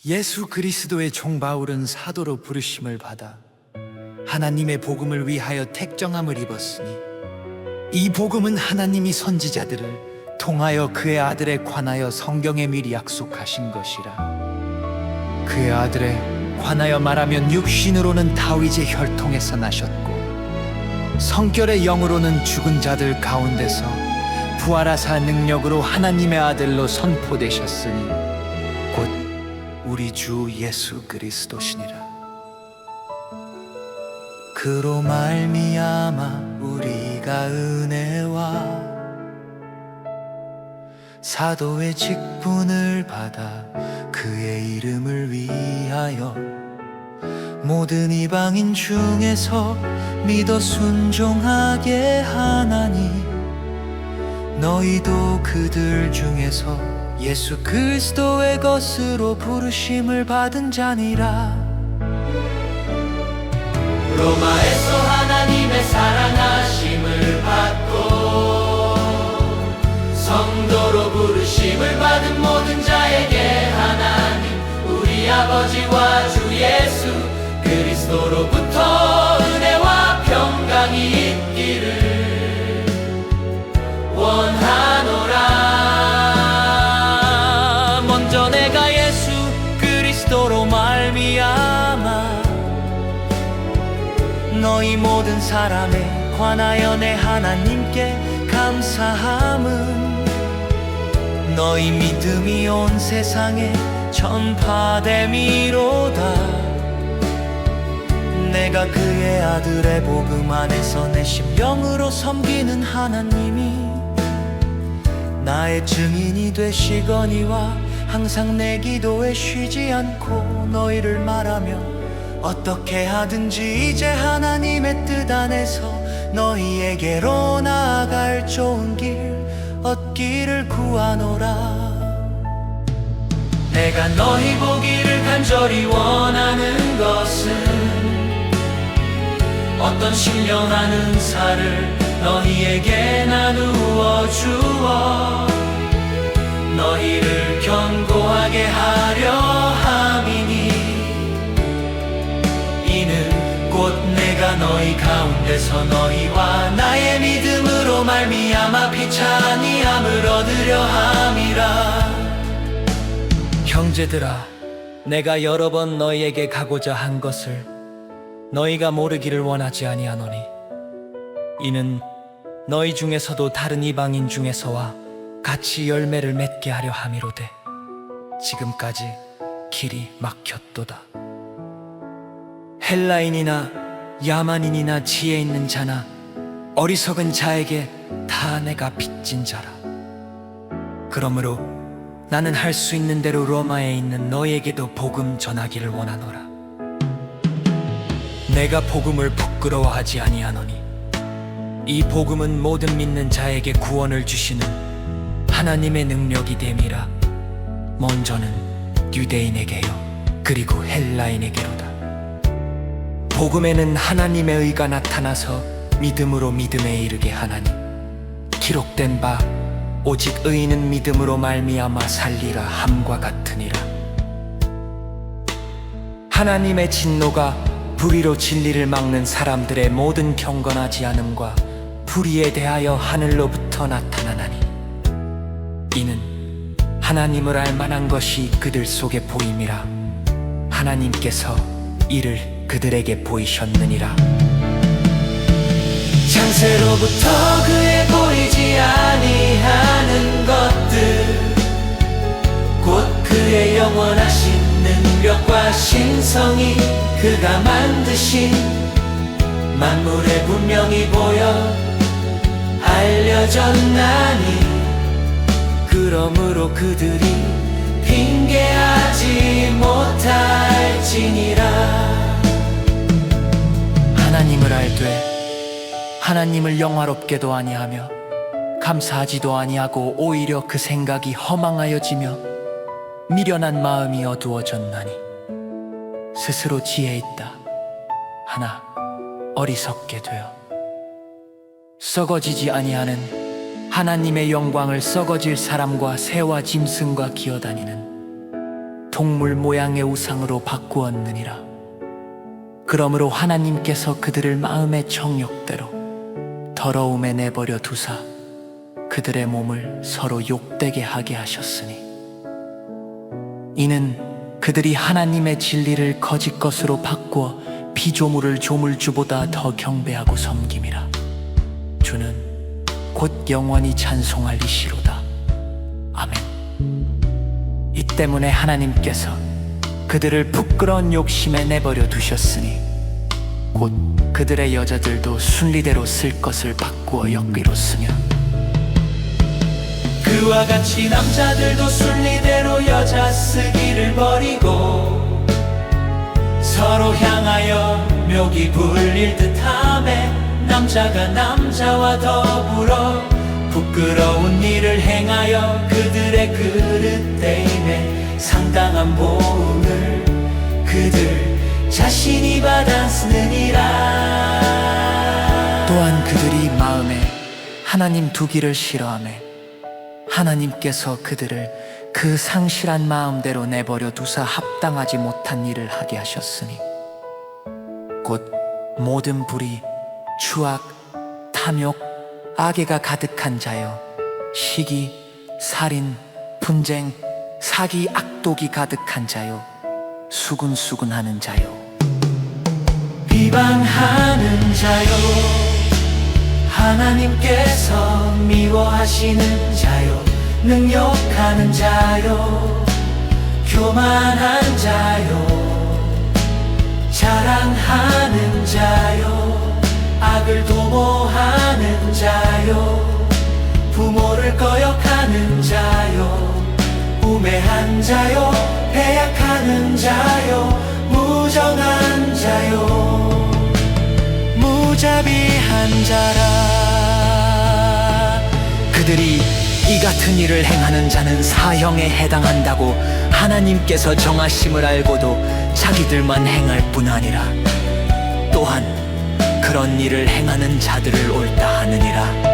예수 그리스도의 종 바울은 사도로 부르심을 받아 하나님의 복음을 위하여 택정함을 입었으니 이 복음은 하나님이 선지자들을 통하여 그의 아들에 관하여 성경에 미리 약속하신 것이라. 그의 아들에 관하여 말하면 육신으로는 다윗의 혈통에서 나셨고 성결의 영으로는 죽은 자들 가운데서 부활하사 능력으로 하나님의 아들로 선포되셨으니 곧 우리 주 예수 그리스도시니라. 그로 말미암아 우리가 은혜와 사도의 직분을 받아 그의 이름을 위하여 모든 이방인 중에서 믿어 순종하게 하나니 너희도 그들 중에서 예수 그리스도의 것으로 부르심을 받은 자니라. 로마에서 하나님의 사랑하심을 받고 성도로 부르심을 받은 모든 자에게 하나님 우리 아버지와 주 예수 그리스도로부터 은혜와 평강이 있기를 원하노라. 먼저 내가 예수 그리스도로 말미암아 너희 모든 사람에 관하여 내 하나님께 감사함은 너희 믿음이 온 세상에 전파됨이로다. 내가 그의 아들의 복음 안에서 내 심령으로 섬기는 하나님이 나의 증인이 되시거니와 항상 내 기도에 쉬지 않고 너희를 말하며 어떻게 하든지 이제 하나님의 뜻 안에서 너희에게로 나아갈 좋은 길 얻기를 구하노라. 내가 너희 보기를 간절히 원하는 것은 어떤 신령한 은사를 너희에게 나누어 주어 너희를 견고하게 하려 함이니 이는 곧 내가 너희 가운데서 너희와 나의 믿음으로 말미암아 피차 아니함을 얻으려 함이라. 형제들아, 내가 여러 번 너희에게 가고자 한 것을 너희가 모르기를 원하지 아니하노니 이는 너희 중에서도 다른 이방인 중에서와 같이 열매를 맺게 하려 함이로되 지금까지 길이 막혔도다. 헬라인이나 야만인이나 지혜 있는 자나 어리석은 자에게 다 내가 빚진 자라. 그러므로 나는 할 수 있는 대로 로마에 있는 너희에게도 복음 전하기를 원하노라. 내가 복음을 부끄러워하지 아니하노니 이 복음은 모든 믿는 자에게 구원을 주시는 하나님의 능력이 됨이라. 먼저는 유대인에게요 그리고 헬라인에게로다. 복음에는 하나님의 의가 나타나서 믿음으로 믿음에 이르게 하나니 기록된 바 오직 의인은 믿음으로 말미암아 살리라 함과 같으니라. 하나님의 진노가 불의로 진리를 막는 사람들의 모든 경건하지 않음과 불의에 대하여 하늘로부터 나타나나니 이는 하나님을 알 만한 것이 그들 속에 보임이라. 하나님께서 이를 그들에게 보이셨느니라. 창세로부터 그의 보이지 아니하는 것들 곧 그의 영원하신 능력과 신성이 그가 만드신 만물에 분명히 보여 알려졌나니 그러므로 그들이 핑계하지 못할지니라. 하나님을 알되 하나님을 영화롭게도 아니하며 감사하지도 아니하고 오히려 그 생각이 허망하여지며 미련한 마음이 어두워졌나니 스스로 지혜 있다 하나 어리석게 되어 썩어지지 아니하는 하나님의 영광을 썩어질 사람과 새와 짐승과 기어다니는 동물 모양의 우상으로 바꾸었느니라. 그러므로 하나님께서 그들을 마음의 정욕대로 더러움에 내버려 두사 그들의 몸을 서로 욕되게 하게 하셨으니 이는 그들이 하나님의 진리를 거짓 것으로 바꾸어 피조물을 조물주보다 더 경배하고 섬김이라. 주는 곧 영원히 찬송할 이시로다. 아멘. 이 때문에 하나님께서 그들을 부끄러운 욕심에 내버려 두셨으니 곧 그들의 여자들도 순리대로 쓸 것을 바꾸어 역비로 쓰며 그와 같이 남자들도 순리대로 여자 쓰기를 버리고 서로 향하여 묘기 부릴 듯하며 남자가 남자와 더불어 부끄러운 일을 행하여 그들의 그릇되임에 상당한 보응을 그들 자신이 받았느니라. 또한 그들이 마음에 하나님 두기를 싫어하며 하나님께서 그들을 그 상실한 마음대로 내버려 두사 합당하지 못한 일을 하게 하셨으니 곧 모든 불의, 추악, 탐욕, 악의가 가득한 자요 시기, 살인, 분쟁, 사기, 악독이 가득한 자요 수군수군하는 자요 비방하는 자요 하나님께서 미워하시는 자요 능욕하는 자요 교만한 자요 자랑하는 자요 악을 도모하는 자요 부모를 거역하는 자요 우매한 자요 배약하는 자요 무정한 자요 무자비한 자라. 그들이 이 같은 일을 행하는 자는 사형에 해당한다고 하나님께서 정하심을 알고도 자기들만 행할 뿐 아니라 또한 그런 일을 행하는 자들을 옳다 하느니라.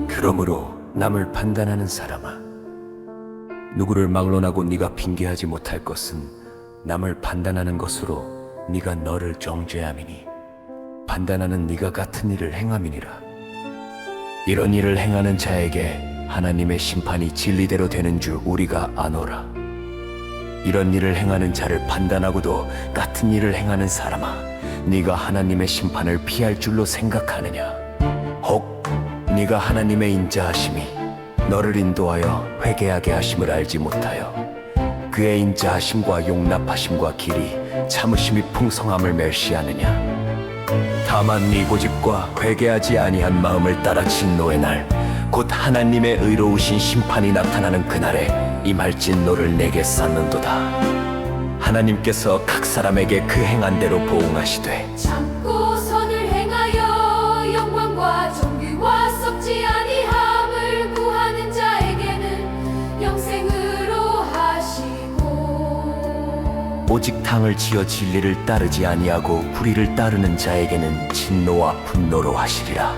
그러므로 남을 판단하는 사람아, 누구를 막론하고 네가 핑계하지 못할 것은 남을 판단하는 것으로 네가 너를 정죄함이니 판단하는 네가 같은 일을 행함이니라. 이런 일을 행하는 자에게 하나님의 심판이 진리대로 되는 줄 우리가 아노라. 이런 일을 행하는 자를 판단하고도 같은 일을 행하는 사람아, 네가 하나님의 심판을 피할 줄로 생각하느냐? 혹 네가 하나님의 인자하심이 너를 인도하여 회개하게 하심을 알지 못하여 그의 인자하심과 용납하심과 길이 참으심이 풍성함을 멸시하느냐? 다만 네 고집과 회개하지 아니한 마음을 따라 진노의 날, 곧 하나님의 의로우신 심판이 나타나는 그날에 임할 진노를 내게 쌓는도다. 하나님께서 각 사람에게 그 행한 대로 보응하시되 참고 선을 행하여 영광과 존귀와 썩지 아니함을 구하는 자에게는 영생으로 하시고 오직 당을 지어 진리를 따르지 아니하고 불의를 따르는 자에게는 진노와 분노로 하시리라.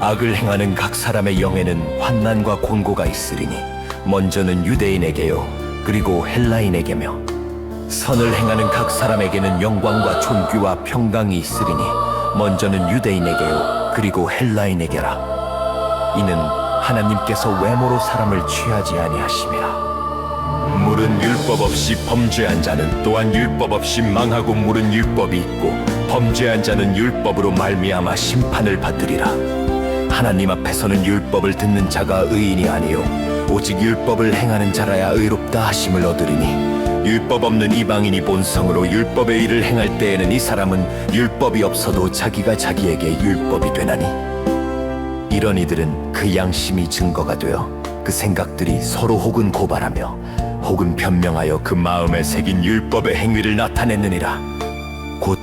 악을 행하는 각 사람의 영에는 환난과 곤고가 있으리니 먼저는 유대인에게요 그리고 헬라인에게며 선을 행하는 각 사람에게는 영광과 존귀와 평강이 있으리니 먼저는 유대인에게요 그리고 헬라인에게라. 이는 하나님께서 외모로 사람을 취하지 아니하심이라. 물은 율법 없이 범죄한 자는 또한 율법 없이 망하고 물은 율법이 있고 범죄한 자는 율법으로 말미암아 심판을 받으리라. 하나님 앞에서는 율법을 듣는 자가 의인이 아니요 오직 율법을 행하는 자라야 의롭다 하심을 얻으리니 율법 없는 이방인이 본성으로 율법의 일을 행할 때에는 이 사람은 율법이 없어도 자기가 자기에게 율법이 되나니 이런 이들은 그 양심이 증거가 되어 그 생각들이 서로 혹은 고발하며 혹은 변명하여 그 마음에 새긴 율법의 행위를 나타내느니라. 곧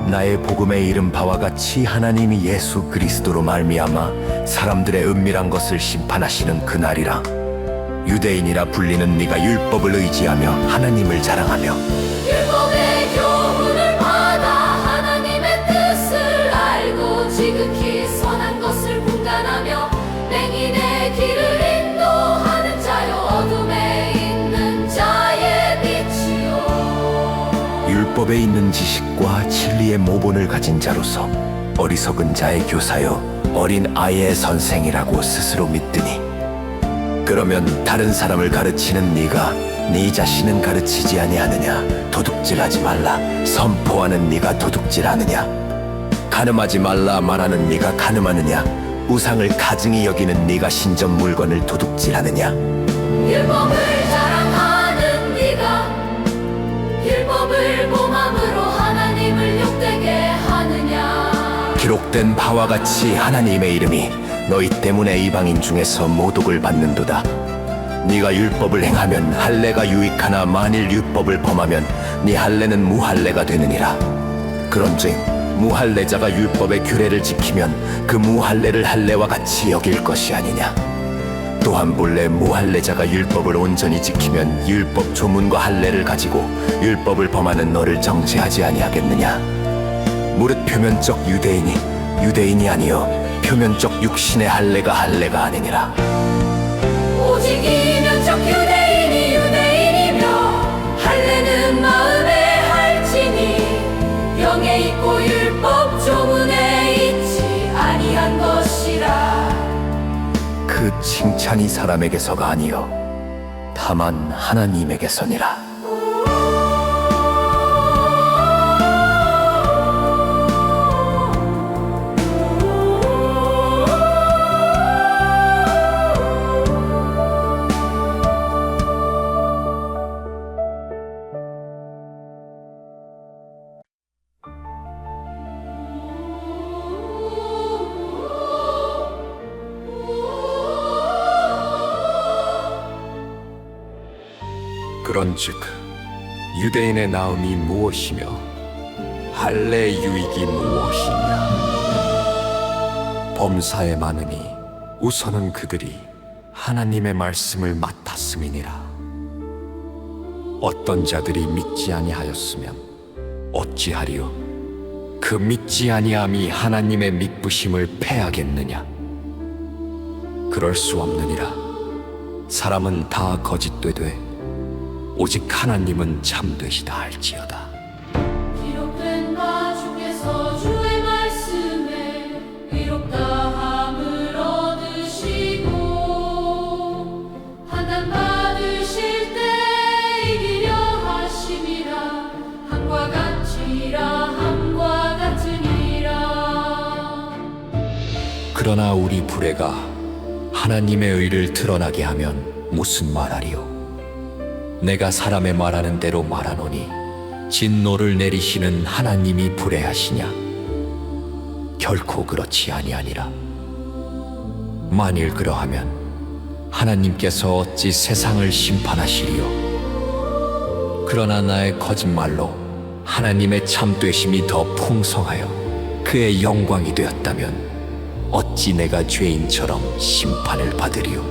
나의 복음에 이른 바와 같이 하나님이 예수 그리스도로 말미암아 사람들의 은밀한 것을 심판하시는 그날이라. 유대인이라 불리는 네가 율법을 의지하며 하나님을 자랑하며 율법의 교훈을 받아 하나님의 뜻을 알고 지극히 선한 것을 분간하며 맹인의 길을 인도하는 자여 어둠에 있는 자의 빛이요 율법에 있는 지식과 진리의 모본을 가진 자로서 어리석은 자의 교사요 어린 아이의 선생이라고 스스로 믿더니 그러면 다른 사람을 가르치는 네가 네 자신은 가르치지 아니하느냐 도둑질하지 말라 선포하는 네가 도둑질하느냐 간음하지 말라 말하는 네가 간음하느냐 우상을 가증히 여기는 네가 신전 물건을 도둑질하느냐 율법을 자랑하는 네가 율법을 범함으로 하나님을 욕되게 하느냐 기록된 바와 같이 하나님의 이름이 너희 때문에 이방인 중에서 모독을 받는도다. 네가 율법을 행하면 할례가 유익하나 만일 율법을 범하면 네 할례는 무할례가 되느니라. 그런즉 무할례자가 율법의 규례를 지키면 그 무할례를 할례와 같이 여길 것이 아니냐. 또한 본래 무할례자가 율법을 온전히 지키면 율법 조문과 할례를 가지고 율법을 범하는 너를 정죄하지 아니하겠느냐. 무릇 표면적 유대인이 아니요 표면적 육신의 할례가 아니니라. 오직 이면적 유대인이 유대인이며 할례는 마음에 할지니 영에 있고 율법 조문에 있지 아니한 것이라. 그 칭찬이 사람에게서가 아니요 다만 하나님에게서니라. 그런즉 유대인의 나음이 무엇이며 할례의 유익이 무엇이냐. 범사에 많으니 우선은 그들이 하나님의 말씀을 맡았음이니라. 어떤 자들이 믿지 아니하였으면 어찌하리요 그 믿지 아니함이 하나님의 믿부심을 패하겠느냐. 그럴 수 없느니라. 사람은 다 거짓되되 오직 하나님은 참되시다 할지어다. 기록된 바 중에서 주의 말씀에 의롭다 함을 얻으시고 판단 받으실 때 이기려 하심이라. 함과 같으니라. 그러나 우리 불의가 하나님의 의를 드러나게 하면 무슨 말하리요. 내가 사람의 말하는 대로 말하노니 진노를 내리시는 하나님이 불의하시냐. 결코 그렇지 아니하니라. 만일 그러하면 하나님께서 어찌 세상을 심판하시리요. 그러나 나의 거짓말로 하나님의 참되심이 더 풍성하여 그의 영광이 되었다면 어찌 내가 죄인처럼 심판을 받으리요.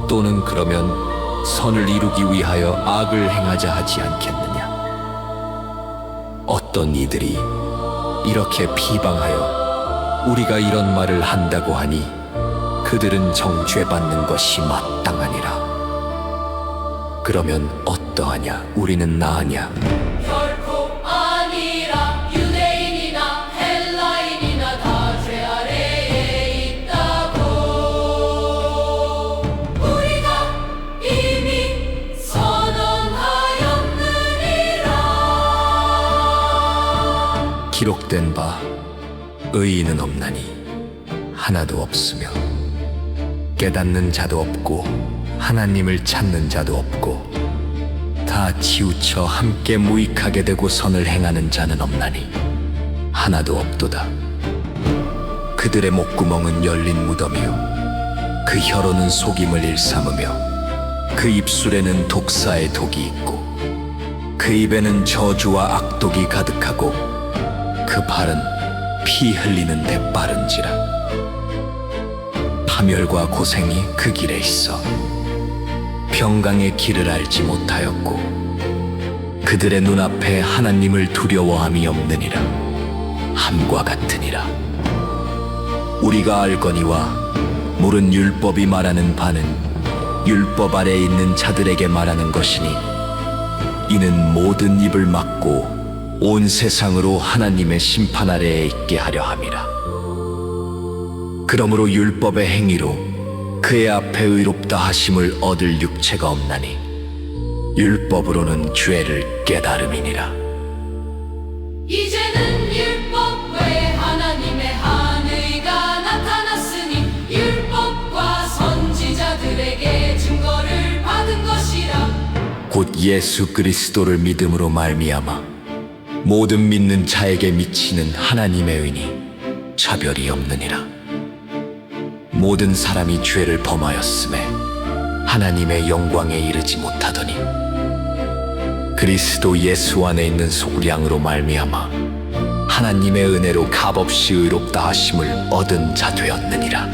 또는 그러면 선을 이루기 위하여 악을 행하자 하지 않겠느냐. 어떤 이들이 이렇게 비방하여 우리가 이런 말을 한다고 하니 그들은 정죄받는 것이 마땅하니라. 그러면 어떠하냐. 우리는 나으냐. 결코 아니라. 유대인이나 헬라인이나 다 죄 아래에 있다고 우리가 이미 선언하였느니라. 기록된 바 의인은 없나니 하나도 없으며 깨닫는 자도 없고 하나님을 찾는 자도 없고 다 치우쳐 함께 무익하게 되고 선을 행하는 자는 없나니 하나도 없도다. 그들의 목구멍은 열린 무덤이요 그 혀로는 속임을 일삼으며 그 입술에는 독사의 독이 있고 그 입에는 저주와 악독이 가득하고 그 발은 피 흘리는 데 빠른지라. 파멸과 고생이 그 길에 있어 평강의 길을 알지 못하였고 그들의 눈앞에 하나님을 두려워함이 없느니라. 함과 같으니라. 우리가 알거니와 물은 율법이 말하는 바는 율법 아래에 있는 자들에게 말하는 것이니 이는 모든 입을 막고 온 세상으로 하나님의 심판 아래에 있게 하려 함이라. 그러므로 율법의 행위로 그의 앞에 의롭다 하심을 얻을 육체가 없나니 율법으로는 죄를 깨달음이니라. 이제는 율법 외에 하나님의 한의가 나타났으니 율법과 선지자들에게 증거를 받은 것이라. 곧 예수 그리스도를 믿음으로 말미암아 모든 믿는 자에게 미치는 하나님의 의니 차별이 없느니라. 모든 사람이 죄를 범하였음에 하나님의 영광에 이르지 못하더니 그리스도 예수 안에 있는 속량으로 말미암아 하나님의 은혜로 값없이 의롭다 하심을 얻은 자 되었느니라.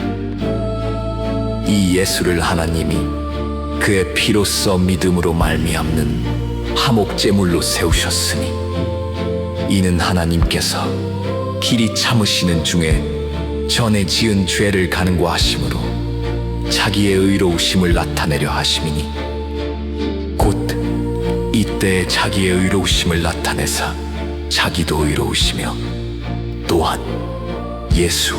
이 예수를 하나님이 그의 피로써 믿음으로 말미암는 화목제물로 세우셨으니 이는 하나님께서 길이 참으시는 중에 전에 지은 죄를 간구하심으로 자기의 의로우심을 나타내려 하심이니 곧 이때에 자기의 의로우심을 나타내사 자기도 의로우시며 또한 예수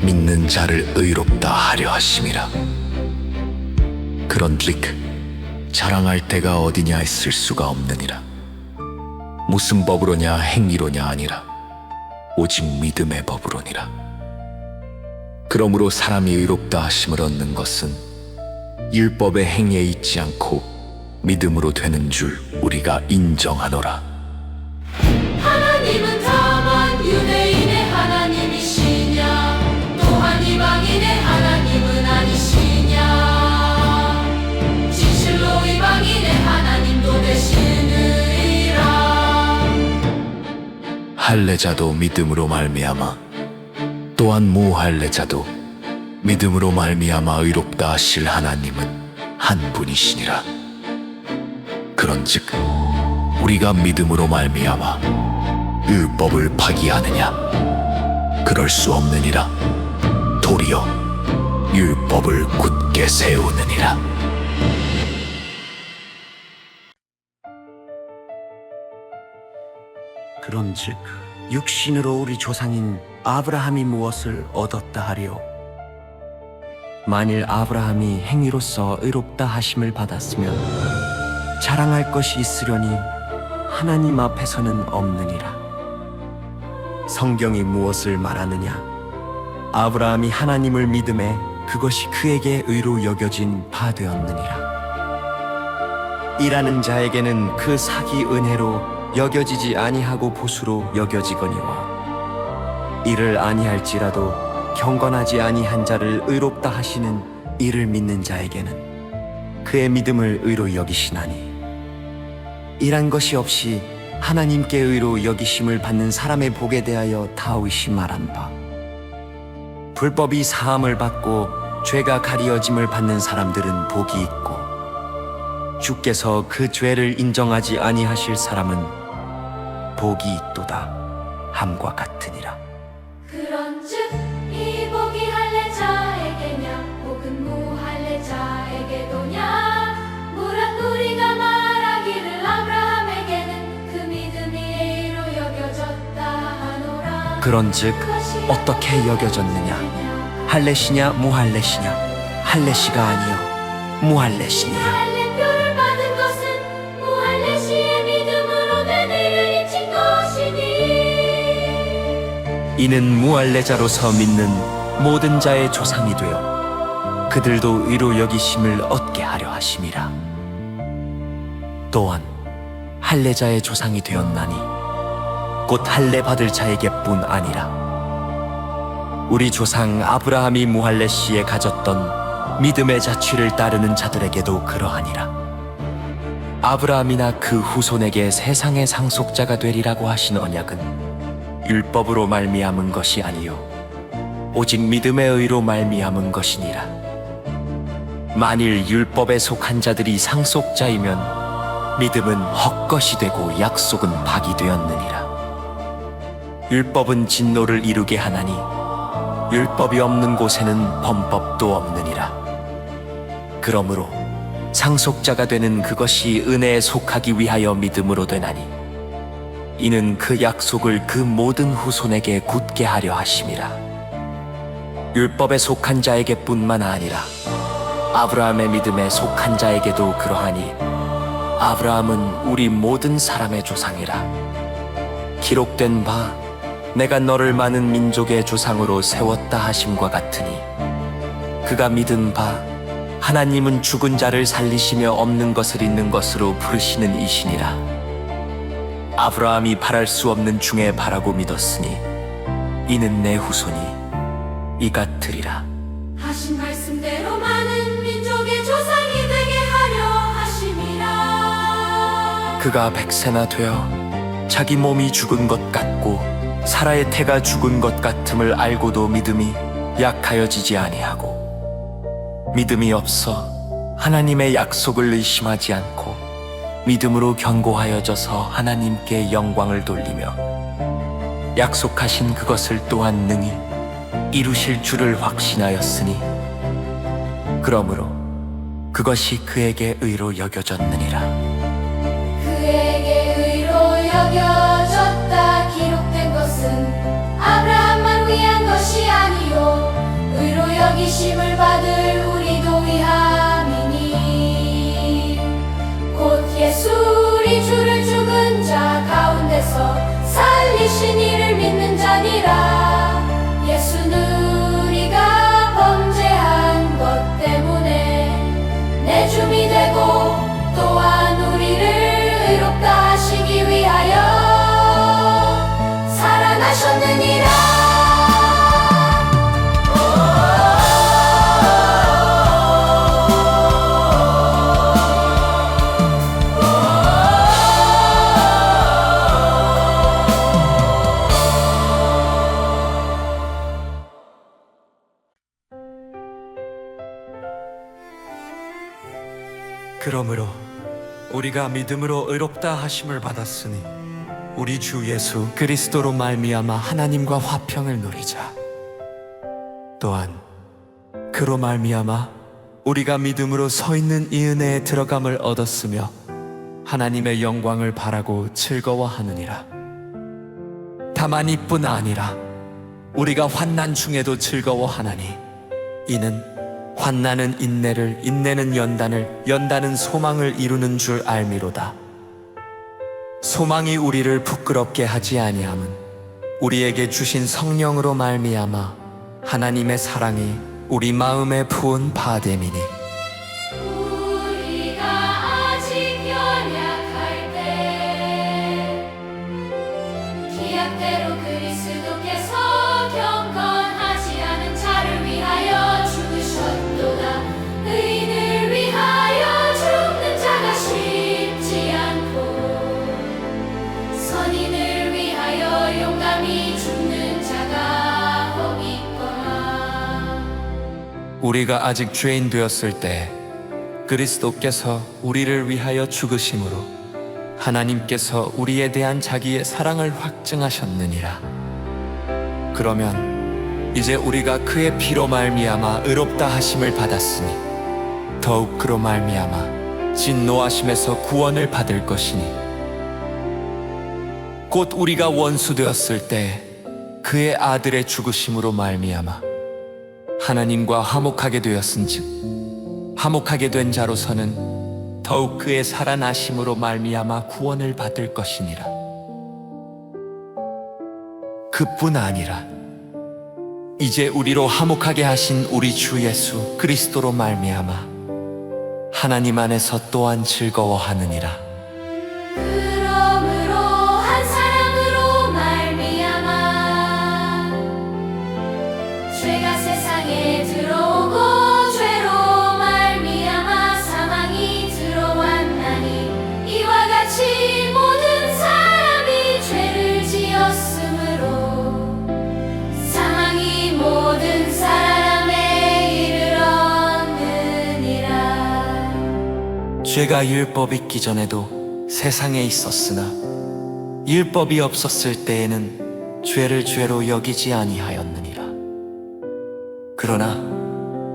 믿는 자를 의롭다 하려 하심이라. 그런즉 자랑할 데가 어디냐 했을 수가 없느니라. 무슨 법으로냐 행위로냐 아니라 오직 믿음의 법으로니라. 그러므로 사람이 의롭다 하심을 얻는 것은 율법의 행위에 있지 않고 믿음으로 되는 줄 우리가 인정하노라. 하나님은 다만 유대인의 하나님이시냐 또한 이방인의 하나님은 아니시냐. 진실로 이방인의 하나님도 되시느니라. 할례자도 믿음으로 말미암아 또한 무할례자도 믿음으로 말미암아 의롭다 하실 하나님은 한 분이시니라. 그런즉 우리가 믿음으로 말미암아 율법을 파기하느냐? 그럴 수 없느니라. 도리어 율법을 굳게 세우느니라. 그런즉 육신으로 우리 조상인 아브라함이 무엇을 얻었다 하리요? 만일 아브라함이 행위로서 의롭다 하심을 받았으면 자랑할 것이 있으려니 하나님 앞에서는 없느니라. 성경이 무엇을 말하느냐? 아브라함이 하나님을 믿음에 그것이 그에게 의로 여겨진 바 되었느니라. 일하는 자에게는 그 삭이 은혜로 여겨지지 아니하고 보수로 여겨지거니와 이를 아니할지라도 경건하지 아니한 자를 의롭다 하시는 이를 믿는 자에게는 그의 믿음을 의로 여기시나니 일한 것이 없이 하나님께 의로 여기심을 받는 사람의 복에 대하여 다윗이 말한 바 불법이 사함을 받고 죄가 가리어짐을 받는 사람들은 복이 있고 주께서 그 죄를 인정하지 아니하실 사람은 복이 있도다 함과 같으니라. 그런즉 이 복이 할례자에게냐 혹은 무할례자에게도냐? 무릇 우리가 말하기를 아브라함에게는 그 믿음이 의로 여겨졌다 하노라. 그런즉 어떻게 여겨졌느냐? 할례시냐 무할례시냐? 할례시가 아니요 무할례시니라. 할례표를 받은 것은 무할례시의 믿음으로 된 의를 잊힌 것이니 이는 무할례자로서 믿는 모든 자의 조상이 되어 그들도 의로 여기심을 얻게 하려 하심이라. 또한 할례자의 조상이 되었나니 곧 할례 받을 자에게뿐 아니라 우리 조상 아브라함이 무할례 시에 가졌던 믿음의 자취를 따르는 자들에게도 그러하니라. 아브라함이나 그 후손에게 세상의 상속자가 되리라고 하신 언약은 율법으로 말미암은 것이 아니요 오직 믿음의 의로 말미암은 것이니라. 만일 율법에 속한 자들이 상속자이면 믿음은 헛것이 되고 약속은 박이 되었느니라. 율법은 진노를 이루게 하나니 율법이 없는 곳에는 범법도 없느니라. 그러므로 상속자가 되는 그것이 은혜에 속하기 위하여 믿음으로 되나니 이는 그 약속을 그 모든 후손에게 굳게 하려 하심이라. 율법에 속한 자에게 뿐만 아니라 아브라함의 믿음에 속한 자에게도 그러하니 아브라함은 우리 모든 사람의 조상이라. 기록된 바 내가 너를 많은 민족의 조상으로 세웠다 하심과 같으니 그가 믿은 바 하나님은 죽은 자를 살리시며 없는 것을 있는 것으로 부르시는 이시니라. 아브라함이 바랄 수 없는 중에 바라고 믿었으니 이는 내 후손이 이 같으리라. 하신 말씀대로 많은 민족의 조상이 되게 하려 하심이라. 그가 100세나 되어 자기 몸이 죽은 것 같고 사라의 태가 죽은 것 같음을 알고도 믿음이 약하여지지 아니하고 믿음이 없어 하나님의 약속을 의심하지 않고 믿음으로 견고하여져서 하나님께 영광을 돌리며 약속하신 그것을 또한 능히 이루실 줄을 확신하였으니 그러므로 그것이 그에게 의로 여겨졌느니라. 그에게 의로 여겨졌다. 기록된 것은 아브라함만 위한 것이 아니요 의로 여기심을 받을 우리도 위함이니 곧 예수 우리 주를 죽은 자 가운데서 살리신 이를 믿는 자니라. 예수는 우리가 범죄한 것 때문에 내줌이 되고 또한 우리를 의롭다 하시기 위하여 살아나셨느니라. 그러므로 우리가 믿음으로 의롭다 하심을 받았으니 우리 주 예수 그리스도로 말미암아 하나님과 화평을 누리자. 또한 그로 말미암아 우리가 믿음으로 서 있는 이 은혜에 들어감을 얻었으며 하나님의 영광을 바라고 즐거워하느니라. 다만 이뿐 아니라 우리가 환난 중에도 즐거워하나니 이는 환난은 인내를, 인내는 연단을, 연단은 소망을 이루는 줄 알미로다. 소망이 우리를 부끄럽게 하지 아니함은 우리에게 주신 성령으로 말미암아 하나님의 사랑이 우리 마음에 부은 바됨이니 우리가 아직 연약할 때 기약대로 그리스도께서 경건하지 않은 자를 위하여 죽으셨도다. 의인을 위하여 죽는 자가 쉽지 않고 선인을 위하여 용감히 죽는 자가 혹 있거나. 우리가 아직 죄인 되었을 때 그리스도께서 우리를 위하여 죽으심으로 하나님께서 우리에 대한 자기의 사랑을 확증하셨느니라. 그러면 이제 우리가 그의 피로 말미암아 의롭다 하심을 받았으니 더욱 그로 말미암아 진노하심에서 구원을 받을 것이니 곧 우리가 원수 되었을 때 그의 아들의 죽으심으로 말미암아 하나님과 화목하게 되었은즉 화목하게 된 자로서는 더욱 그의 살아나심으로 말미암아 구원을 받을 것이니라. 그뿐 아니라 이제 우리로 화목하게 하신 우리 주 예수 그리스도로 말미암아 하나님 안에서 또한 즐거워하느니라. 그러므로 한 사람으로 말미암아 죄가 세상에 들어오고 죄로 말미암아 사망이 들어왔나니 이와 같이 모든 사람이 죄를 지었으므로 사망이 모든 죄가 율법 있기 전에도 세상에 있었으나 율법이 없었을 때에는 죄를 죄로 여기지 아니하였느니라. 그러나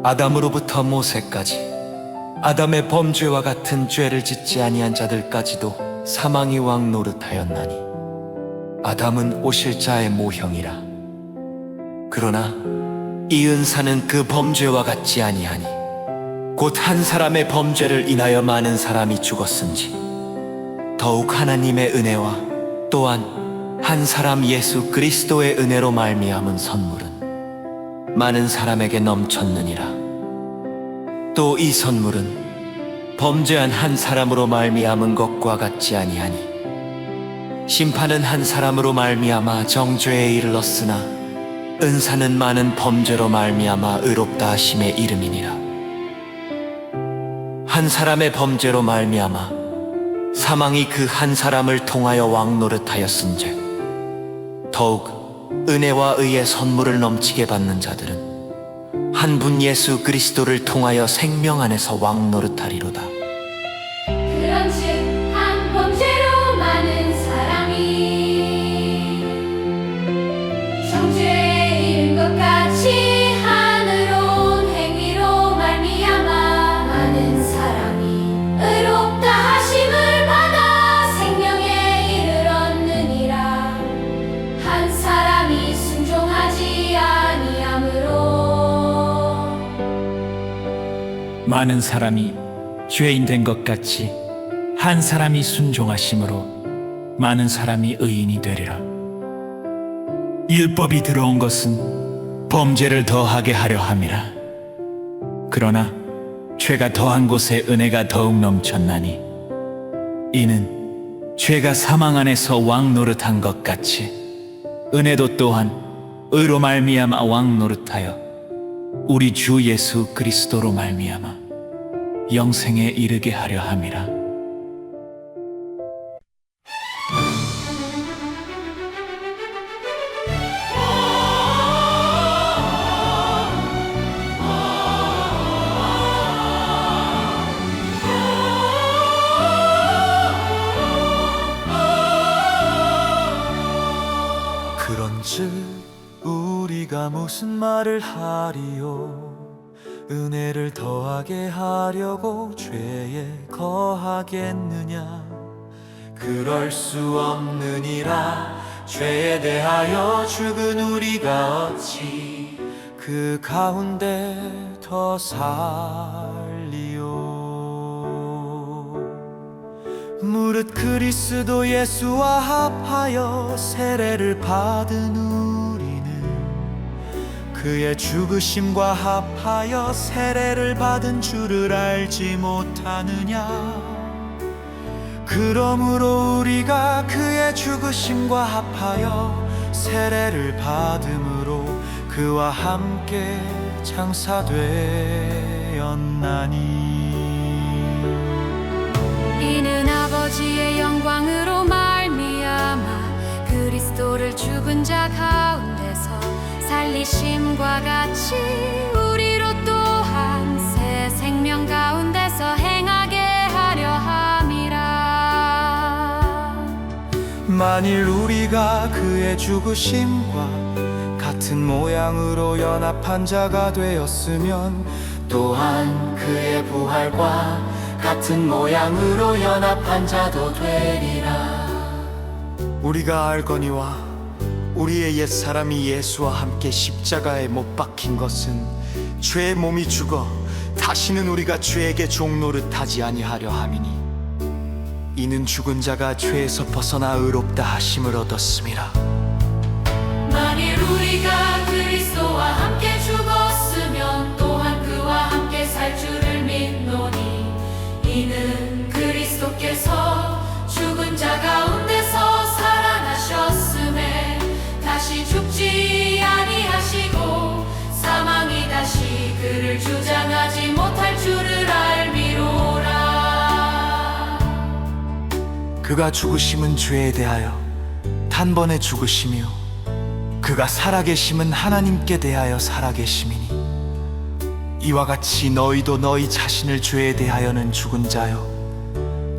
아담으로부터 모세까지 아담의 범죄와 같은 죄를 짓지 아니한 자들까지도 사망이 왕 노릇하였나니 아담은 오실 자의 모형이라. 그러나 이 은사는 그 범죄와 같지 아니하니 곧 한 사람의 범죄를 인하여 많은 사람이 죽었은지 더욱 하나님의 은혜와 또한 한 사람 예수 그리스도의 은혜로 말미암은 선물은 많은 사람에게 넘쳤느니라. 또 이 선물은 범죄한 한 사람으로 말미암은 것과 같지 아니하니 심판은 한 사람으로 말미암아 정죄에 이르렀으나 은사는 많은 범죄로 말미암아 의롭다 하심의 이름이니라. 한 사람의 범죄로 말미암아 사망이 그 한 사람을 통하여 왕노릇하였은즉 더욱 은혜와 의의 선물을 넘치게 받는 자들은 한 분 예수 그리스도를 통하여 생명 안에서 왕노릇하리로다. 그런즉 한 범죄로 많은 사람이 정죄에 이른 것 같이 한 의로운 행위로 말미암아 많은 사람이 의롭다 하심을 받아 생명에 이르렀느니라. 한 사람이 순종하지 아니함으로 많은 사람이 죄인 된 것 같이 한 사람이 순종하심으로 많은 사람이 의인이 되리라. 율법이 들어온 것은 범죄를 더하게 하려 함이라. 그러나 죄가 더한 곳에 은혜가 더욱 넘쳤나니 이는 죄가 사망 안에서 왕 노릇한 것 같이 은혜도 또한 의로 말미암아 왕 노릇하여 우리 주 예수 그리스도로 말미암아 영생에 이르게 하려 함이라. 그런즉 우리가 무슨 말을 하리요? 은혜를 더하게 하려고 죄에 거하겠느냐? 그럴 수 없느니라. 죄에 대하여 죽은 우리가 어찌 그 가운데 더 살리요? 무릇 그리스도 예수와 합하여 세례를 받은 우리는 그의 죽으심과 합하여 세례를 받은 줄을 알지 못하느냐? 그러므로 우리가 그의 죽으심과 합하여 세례를 받음으로 그와 함께 장사되었나니 이는 아버지의 영광으로 말미암아 그리스도를 죽은 자 가운데서 살리심과 같이 우리로 또한 새 생명 가운데서 행하게 하려 함이라. 만일 우리가 그의 죽으심과 같은 모양으로 연합한 자가 되었으면 또한 그의 부활과 같은 모양으로 연합한 자도 되리라. 우리가 알거니와 우리의 옛사람이 예수와 함께 십자가에 못 박힌 것은 죄의 몸이 죽어 다시는 우리가 죄에게 종노릇하지 아니하려 함이니 이는 죽은 자가 죄에서 벗어나 의롭다 하심을 얻었음이라. 만일 우리가 그리스도와 함께 죽었으면 또한 그와 함께 살 줄을 믿노니 이는 그리스도께서 죽은 자 가운데서 살아나셨음에 다시 죽지 아니하시고 사망이 다시 그를 주장하지 못할 줄을 알미로라. 그가 죽으심은 죄에 대하여 단번에 죽으심이요 그가 살아계심은 하나님께 대하여 살아계심이니 이와 같이 너희도 너희 자신을 죄에 대하여는 죽은 자요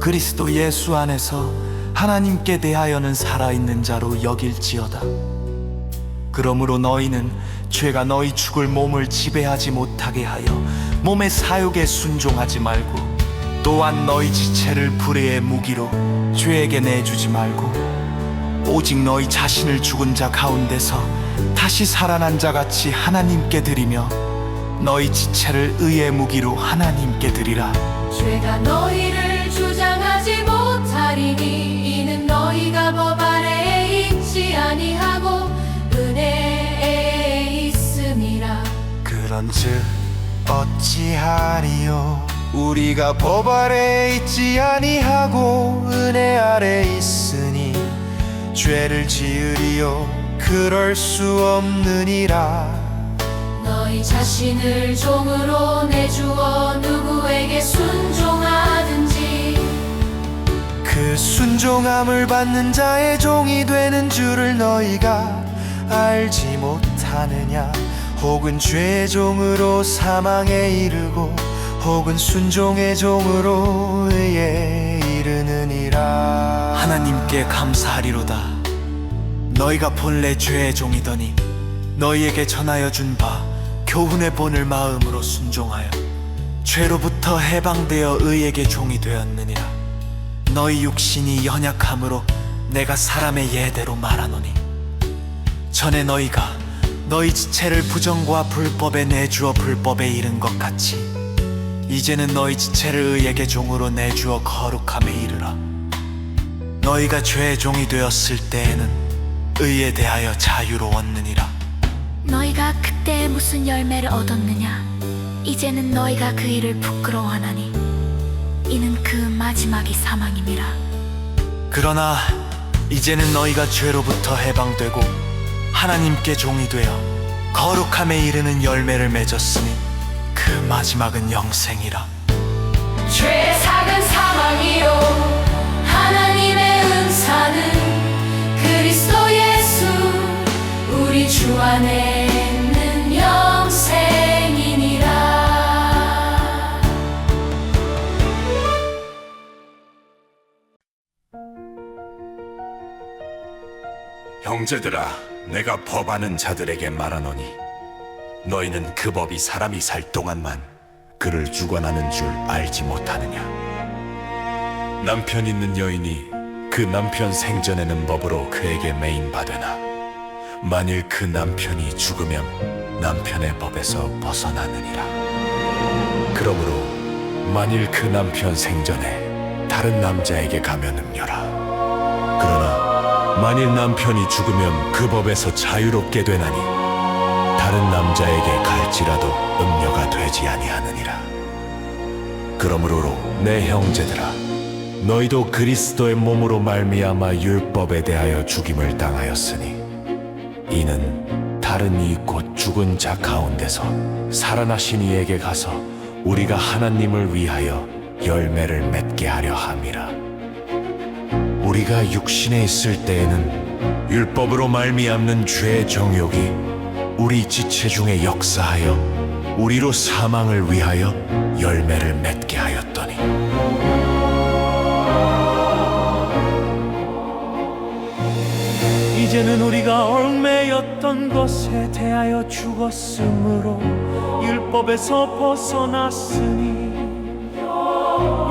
그리스도 예수 안에서 하나님께 대하여는 살아있는 자로 여길지어다. 그러므로 너희는 죄가 너희 죽을 몸을 지배하지 못하게 하여 몸의 사욕에 순종하지 말고, 또한 너희 지체를 불의의 무기로 죄에게 내주지 말고, 오직 너희 자신을 죽은 자 가운데서 다시 살아난 자 같이 하나님께 드리며 너희 지체를 의의 무기로 하나님께 드리라. 죄가 너희를 주장하지 못하리니 이는 너희가 법 아래에 있지 아니하고 은혜에 있음이라. 그런즉 어찌하리요? 우리가 법 아래에 있지 아니하고 은혜 아래 있으니 죄를 지으리요? 그럴 수 없느니라. 너희 자신을 종으로 내주어 누구에게 순종하든지 그 순종함을 받는 자의 종이 되는 줄을 너희가 알지 못하느냐? 혹은 죄의 종으로 사망에 이르고 혹은 순종의 종으로 의에 이르느니라. 하나님께 감사하리로다. 너희가 본래 죄의 종이더니 너희에게 전하여 준 바 교훈의 본을 마음으로 순종하여 죄로부터 해방되어 의에게 종이 되었느니라. 너희 육신이 연약함으로 내가 사람의 예대로 말하노니, 전에 너희가 너희 지체를 부정과 불법에 내주어 불법에 이른 것 같이 이제는 너희 지체를 의에게 종으로 내주어 거룩함에 이르라. 너희가 죄의 종이 되었을 때에는 의에 대하여 자유로웠느니라. 너희가 그때 무슨 열매를 얻었느냐? 이제는 너희가 그 일을 부끄러워하나니 이는 그 마지막이 사망임이라. 그러나 이제는 너희가 죄로부터 해방되고 하나님께 종이 되어 거룩함에 이르는 열매를 맺었으니 그 마지막은 영생이라. 죄의 삭은 사망이요 하나님의 은사는 그리스도 예수 우리 주 안에 있는 영생이니라. 형제들아, 내가 법하는 자들에게 말하노니 너희는 그 법이 사람이 살 동안만 그를 주관하는 줄 알지 못하느냐? 남편 있는 여인이 그 남편 생전에는 법으로 그에게 매인받으나 만일 그 남편이 죽으면 남편의 법에서 벗어나느니라. 그러므로 만일 그 남편 생전에 다른 남자에게 가면 음녀라. 그러나 만일 남편이 죽으면 그 법에서 자유롭게 되나니 다른 남자에게 갈지라도 음녀가 되지 아니하느니라. 그러므로 내 형제들아, 너희도 그리스도의 몸으로 말미암아 율법에 대하여 죽임을 당하였으니 이는 다른 이 곧 죽은 자 가운데서 살아나신 이에게 가서 우리가 하나님을 위하여 열매를 맺게 하려 함이라. 우리가 육신에 있을 때에는 율법으로 말미암는 죄의 정욕이 우리 지체 중에 역사하여 우리로 사망을 위하여 열매를 맺게 하였더니, 이제는 우리가 얽매였던 것에 대하여 죽었으므로 율법에서 벗어났으니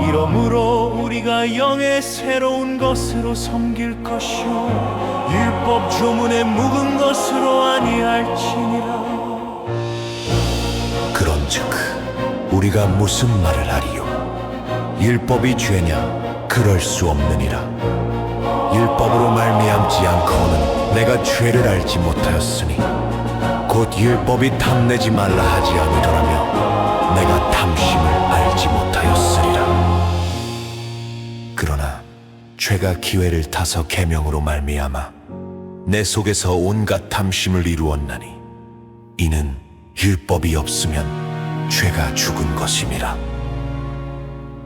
이러므로 우리가 영의 새로운 것으로 섬길 것이요 율법 조문에 묵은 것으로 아니할지니라. 그런즉 우리가 무슨 말을 하리요? 율법이 죄냐? 그럴 수 없느니라. 율법으로 말미암지 않고는 내가 죄를 알지 못하였으니 곧 율법이 탐내지 말라 하지 아니더라면 내가 탐심을 알지 못하였으리라. 그러나 죄가 기회를 타서 계명으로 말미암아 내 속에서 온갖 탐심을 이루었나니 이는 율법이 없으면 죄가 죽은 것임이라.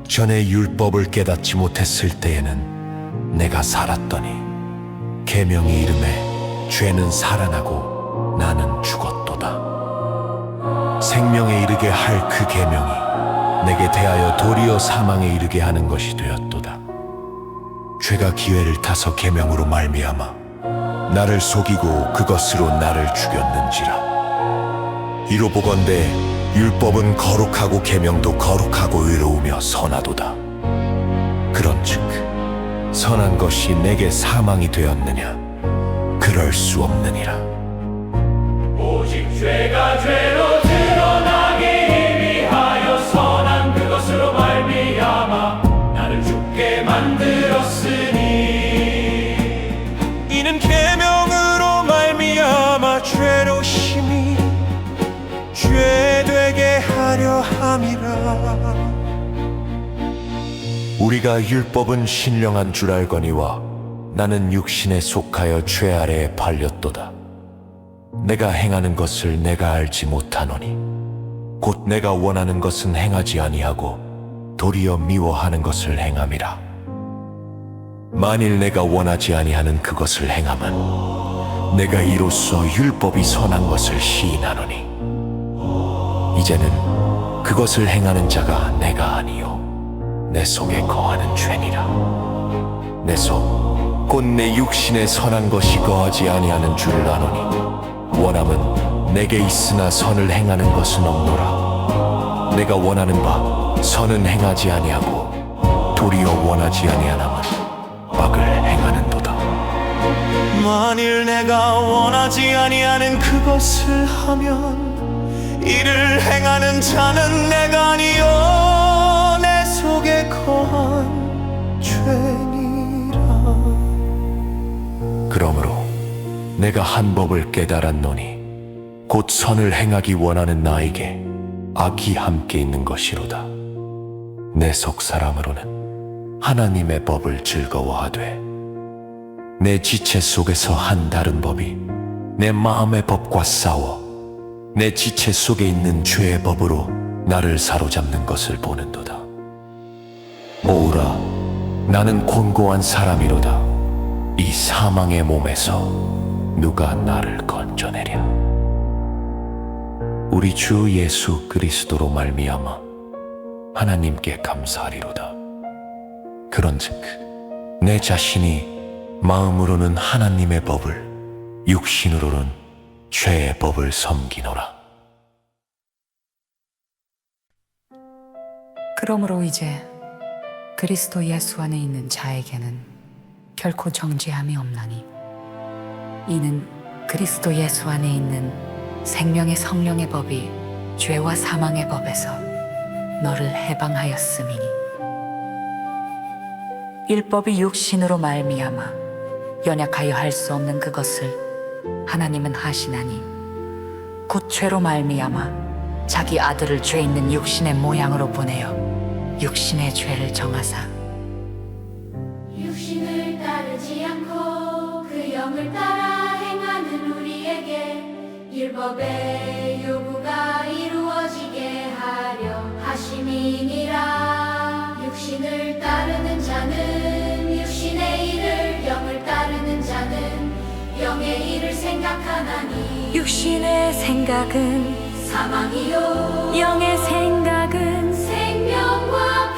전에 율법을 깨닫지 못했을 때에는 내가 살았더니 계명이 이름에 죄는 살아나고 나는 죽었도다. 생명에 이르게 할 그 계명이 내게 대하여 도리어 사망에 이르게 하는 것이 되었도다. 죄가 기회를 타서 계명으로 말미암아 나를 속이고 그것으로 나를 죽였는지라. 이로 보건대 율법은 거룩하고 계명도 거룩하고 의로우며 선하도다. 그런즉 선한 것이 내게 사망이 되었느냐? 그럴 수 없느니라. 오직 죄가 죄로 드러나기 위하여 선한 그것으로 말미암아 나를 죽게 만들었으니 이는 계명으로 말미암아 죄로 심히 죄되게 하려 함이라. 우리가 율법은 신령한 줄 알거니와 나는 육신에 속하여 죄 아래에 팔렸도다. 내가 행하는 것을 내가 알지 못하노니 곧 내가 원하는 것은 행하지 아니하고 도리어 미워하는 것을 행함이라. 만일 내가 원하지 아니하는 그것을 행하면 내가 이로써 율법이 선한 것을 시인하노니 이제는 그것을 행하는 자가 내가 아니요 내 속에 거하는 죄니라. 내 속 곧 내 육신에 선한 것이 거하지 아니하는 줄을 아노니 원함은 내게 있으나 선을 행하는 것은 없노라. 내가 원하는 바 선은 행하지 아니하고 도리어 원하지 아니하나만 악을 행하는도다. 만일 내가 원하지 아니하는 그것을 하면 이를 행하는 자는 내가 아니요 내 속에 거한 죄니라. 그러므로 내가 한 법을 깨달았노니 곧 선을 행하기 원하는 나에게 악이 함께 있는 것이로다. 내 속 사람으로는 하나님의 법을 즐거워하되 내 지체 속에서 한 다른 법이 내 마음의 법과 싸워 내 지체 속에 있는 죄의 법으로 나를 사로잡는 것을 보는도다. 오우라, 나는 곤고한 사람이로다. 이 사망의 몸에서 누가 나를 건져내랴. 우리 주 예수 그리스도로 말미암아 하나님께 감사하리로다. 그런즉 내 자신이 마음으로는 하나님의 법을 육신으로는 죄의 법을 섬기노라. 그러므로 이제 그리스도 예수 안에 있는 자에게는 결코 정죄함이 없나니 이는 그리스도 예수 안에 있는 생명의 성령의 법이 죄와 사망의 법에서 너를 해방하였음이니 율법이 육신으로 말미암아 연약하여 할 수 없는 그것을 하나님은 하시나니 곧 죄로 말미암아 자기 아들을 죄 있는 육신의 모양으로 보내어 육신의 죄를 정하사 육신을 따르지 않고 그 영을 따라 행하는 우리에게 율법의 요구가 이루어지게 하려 하심이니라. 육신을 따르는 자는 육신의 일을, 영을 따르는 자는 영의 일을 생각하나니 육신의 생각은 사망이요 영의 생각은 생명과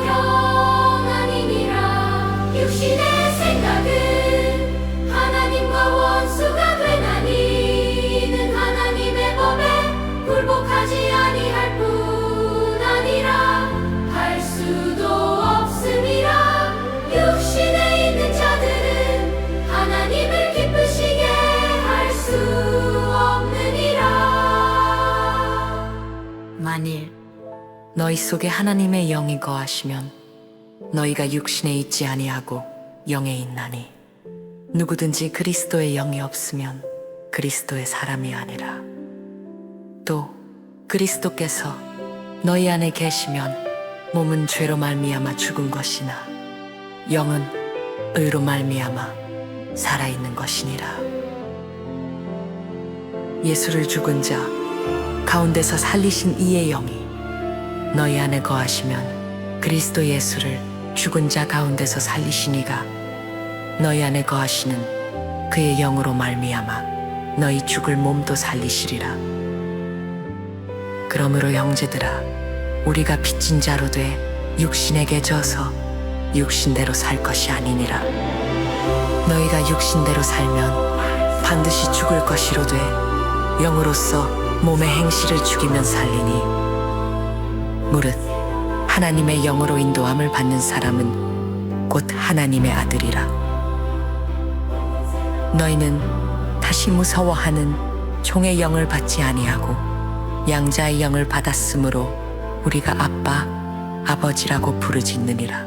평안이니라. 육신의 생각은 하나님과 원수가 되나니 이는 하나님의 법에 굴복하지 아니할 뿐 아니라 할 수도 없음이라. 육신에 있는 자들은 하나님을 기쁘시게 할 수 없느니라. 만일 너희 속에 하나님의 영이 거하시면 너희가 육신에 있지 아니하고 영에 있나니 누구든지 그리스도의 영이 없으면 그리스도의 사람이 아니라. 또 그리스도께서 너희 안에 계시면 몸은 죄로 말미암아 죽은 것이나 영은 의로 말미암아 살아있는 것이니라. 예수를 죽은 자 가운데서 살리신 이의 영이 너희 안에 거하시면 그리스도 예수를 죽은 자 가운데서 살리신 이가 너희 안에 거하시는 그의 영으로 말미암아 너희 죽을 몸도 살리시리라. 그러므로 형제들아, 우리가 빚진 자로 돼 육신에게 져서 육신대로 살 것이 아니니라. 너희가 육신대로 살면 반드시 죽을 것이로되 영으로서 몸의 행실을 죽이면 살리니 무릇 하나님의 영으로 인도함을 받는 사람은 곧 하나님의 아들이라. 너희는 다시 무서워하는 종의 영을 받지 아니하고 양자의 영을 받았으므로 우리가 아빠, 아버지라고 부르짖느니라.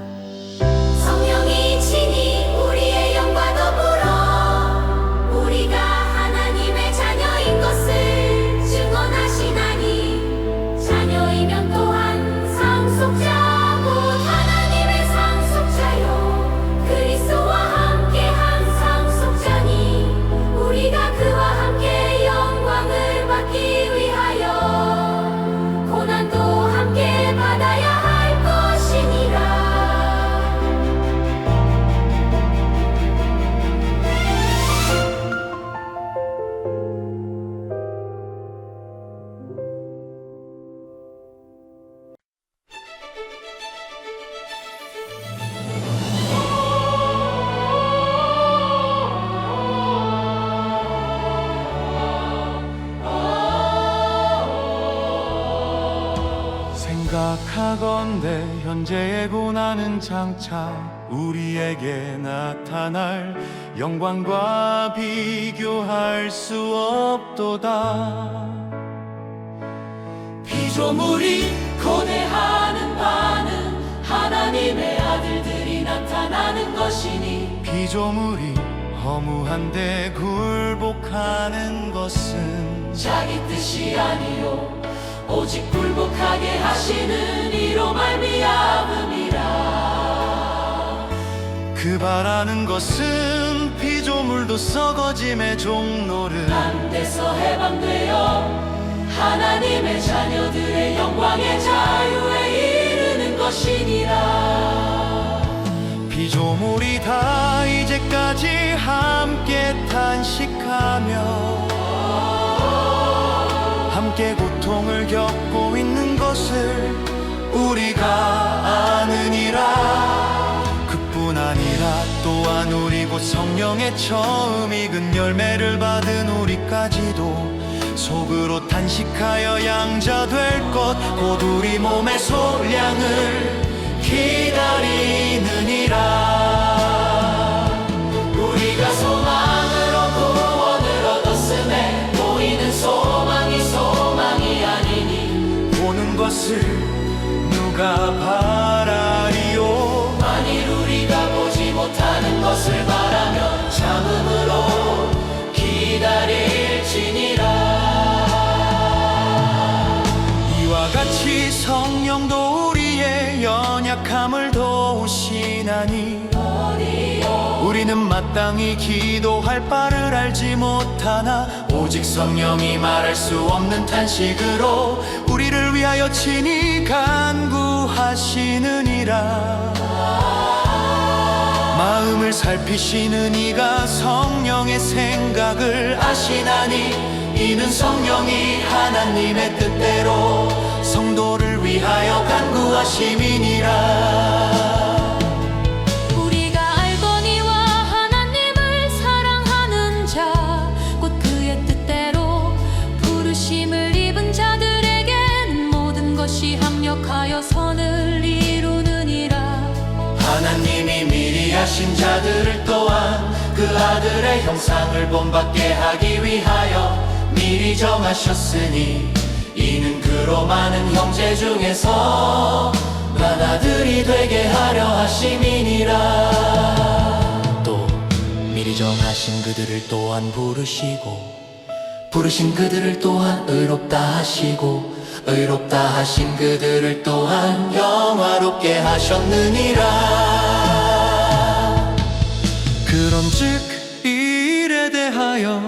성령이 친히 우리의 영과 더불어 우리가 하나님의 자녀인 것을 증언하시나니 자녀이면 또한 상속자 곧 하나님의 상속자요 그리스도와 함께한 상속자니 우리가 그와 함께 영광을 받기 위하여 고난도 함께 받아야 할 것이니라. 생각하건대 현재의 고난은 장차 우리에게 나타날 영광과 비교할 수 없도다. 피조물이 고대하는 바는 하나님의 아들들이 나타나는 것이니 피조물이 허무한데 굴복하는 것은 자기 뜻이 아니요 오직 굴복하게 하시는 이로 말미암음이라. 그 바라는 것은 피조물도 썩어짐의 종로를 안돼서 해방되어 하나님의 자녀들의 영광의 자유에 이르는 것이니라. 피조물이 다 이제까지 함께 탄식하며 함께 고통을 겪고 있는 것을 우리가 아느니라. 그뿐 아니라 또한 우리 곧 성령의 처음 익은 열매를 받은 우리까지도 속으로 탄식하여 양자 될 것 곧 우리 몸의 소량을 기다리느니라. 우리가 소망으로 구원을 얻었음에 보이는 소망이 아니니 보는 것을 누가 바라리요. 만일 우리가 보지 못하는 것을 바라며 참음으로 기다릴지니라. 이와 같이 성령도 우리의 연약함을 도우시나니 우리는 마땅히 기도할 바를 알지 못하나 오직 성령이 말할 수 없는 탄식으로 우리를 위하여 친히 간구하시느니라. 마음을 살피시는 이가 성령의 생각을 아시나니 이는 성령이 하나님의 뜻대로 성도를 위하여 간구하심이니라. 우리가 알거니와 하나님을 사랑하는 자 곧 그의 뜻대로 부르심을 입은 자들에게는 모든 것이 합력하여 선을 이루느니라. 하나님이 미리 하신 자들을 또한 그 아들의 형상을 본받게 하기 위하여 미리 정하셨으니 이는 그로 많은 형제 중에서 난 아들이 되게 하려 하심이니라. 또 미리 정하신 그들을 또한 부르신 그들을 또한 의롭다 하시고 의롭다 하신 그들을 또한 영화롭게 하셨느니라. 그런즉 이 일에 대하여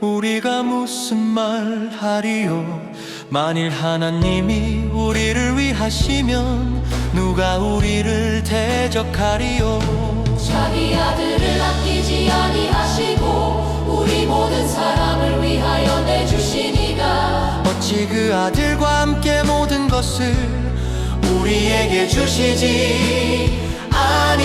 우리가 무슨 말 하리요. 만일 하나님이 우리를 위하시면 누가 우리를 대적하리요. 자기 아들을 아끼지 아니하시고 우리 모든 사람을 위하여 내주시니가 어찌 그 아들과 함께 모든 것을 우리에게 주시지 아니하시리요.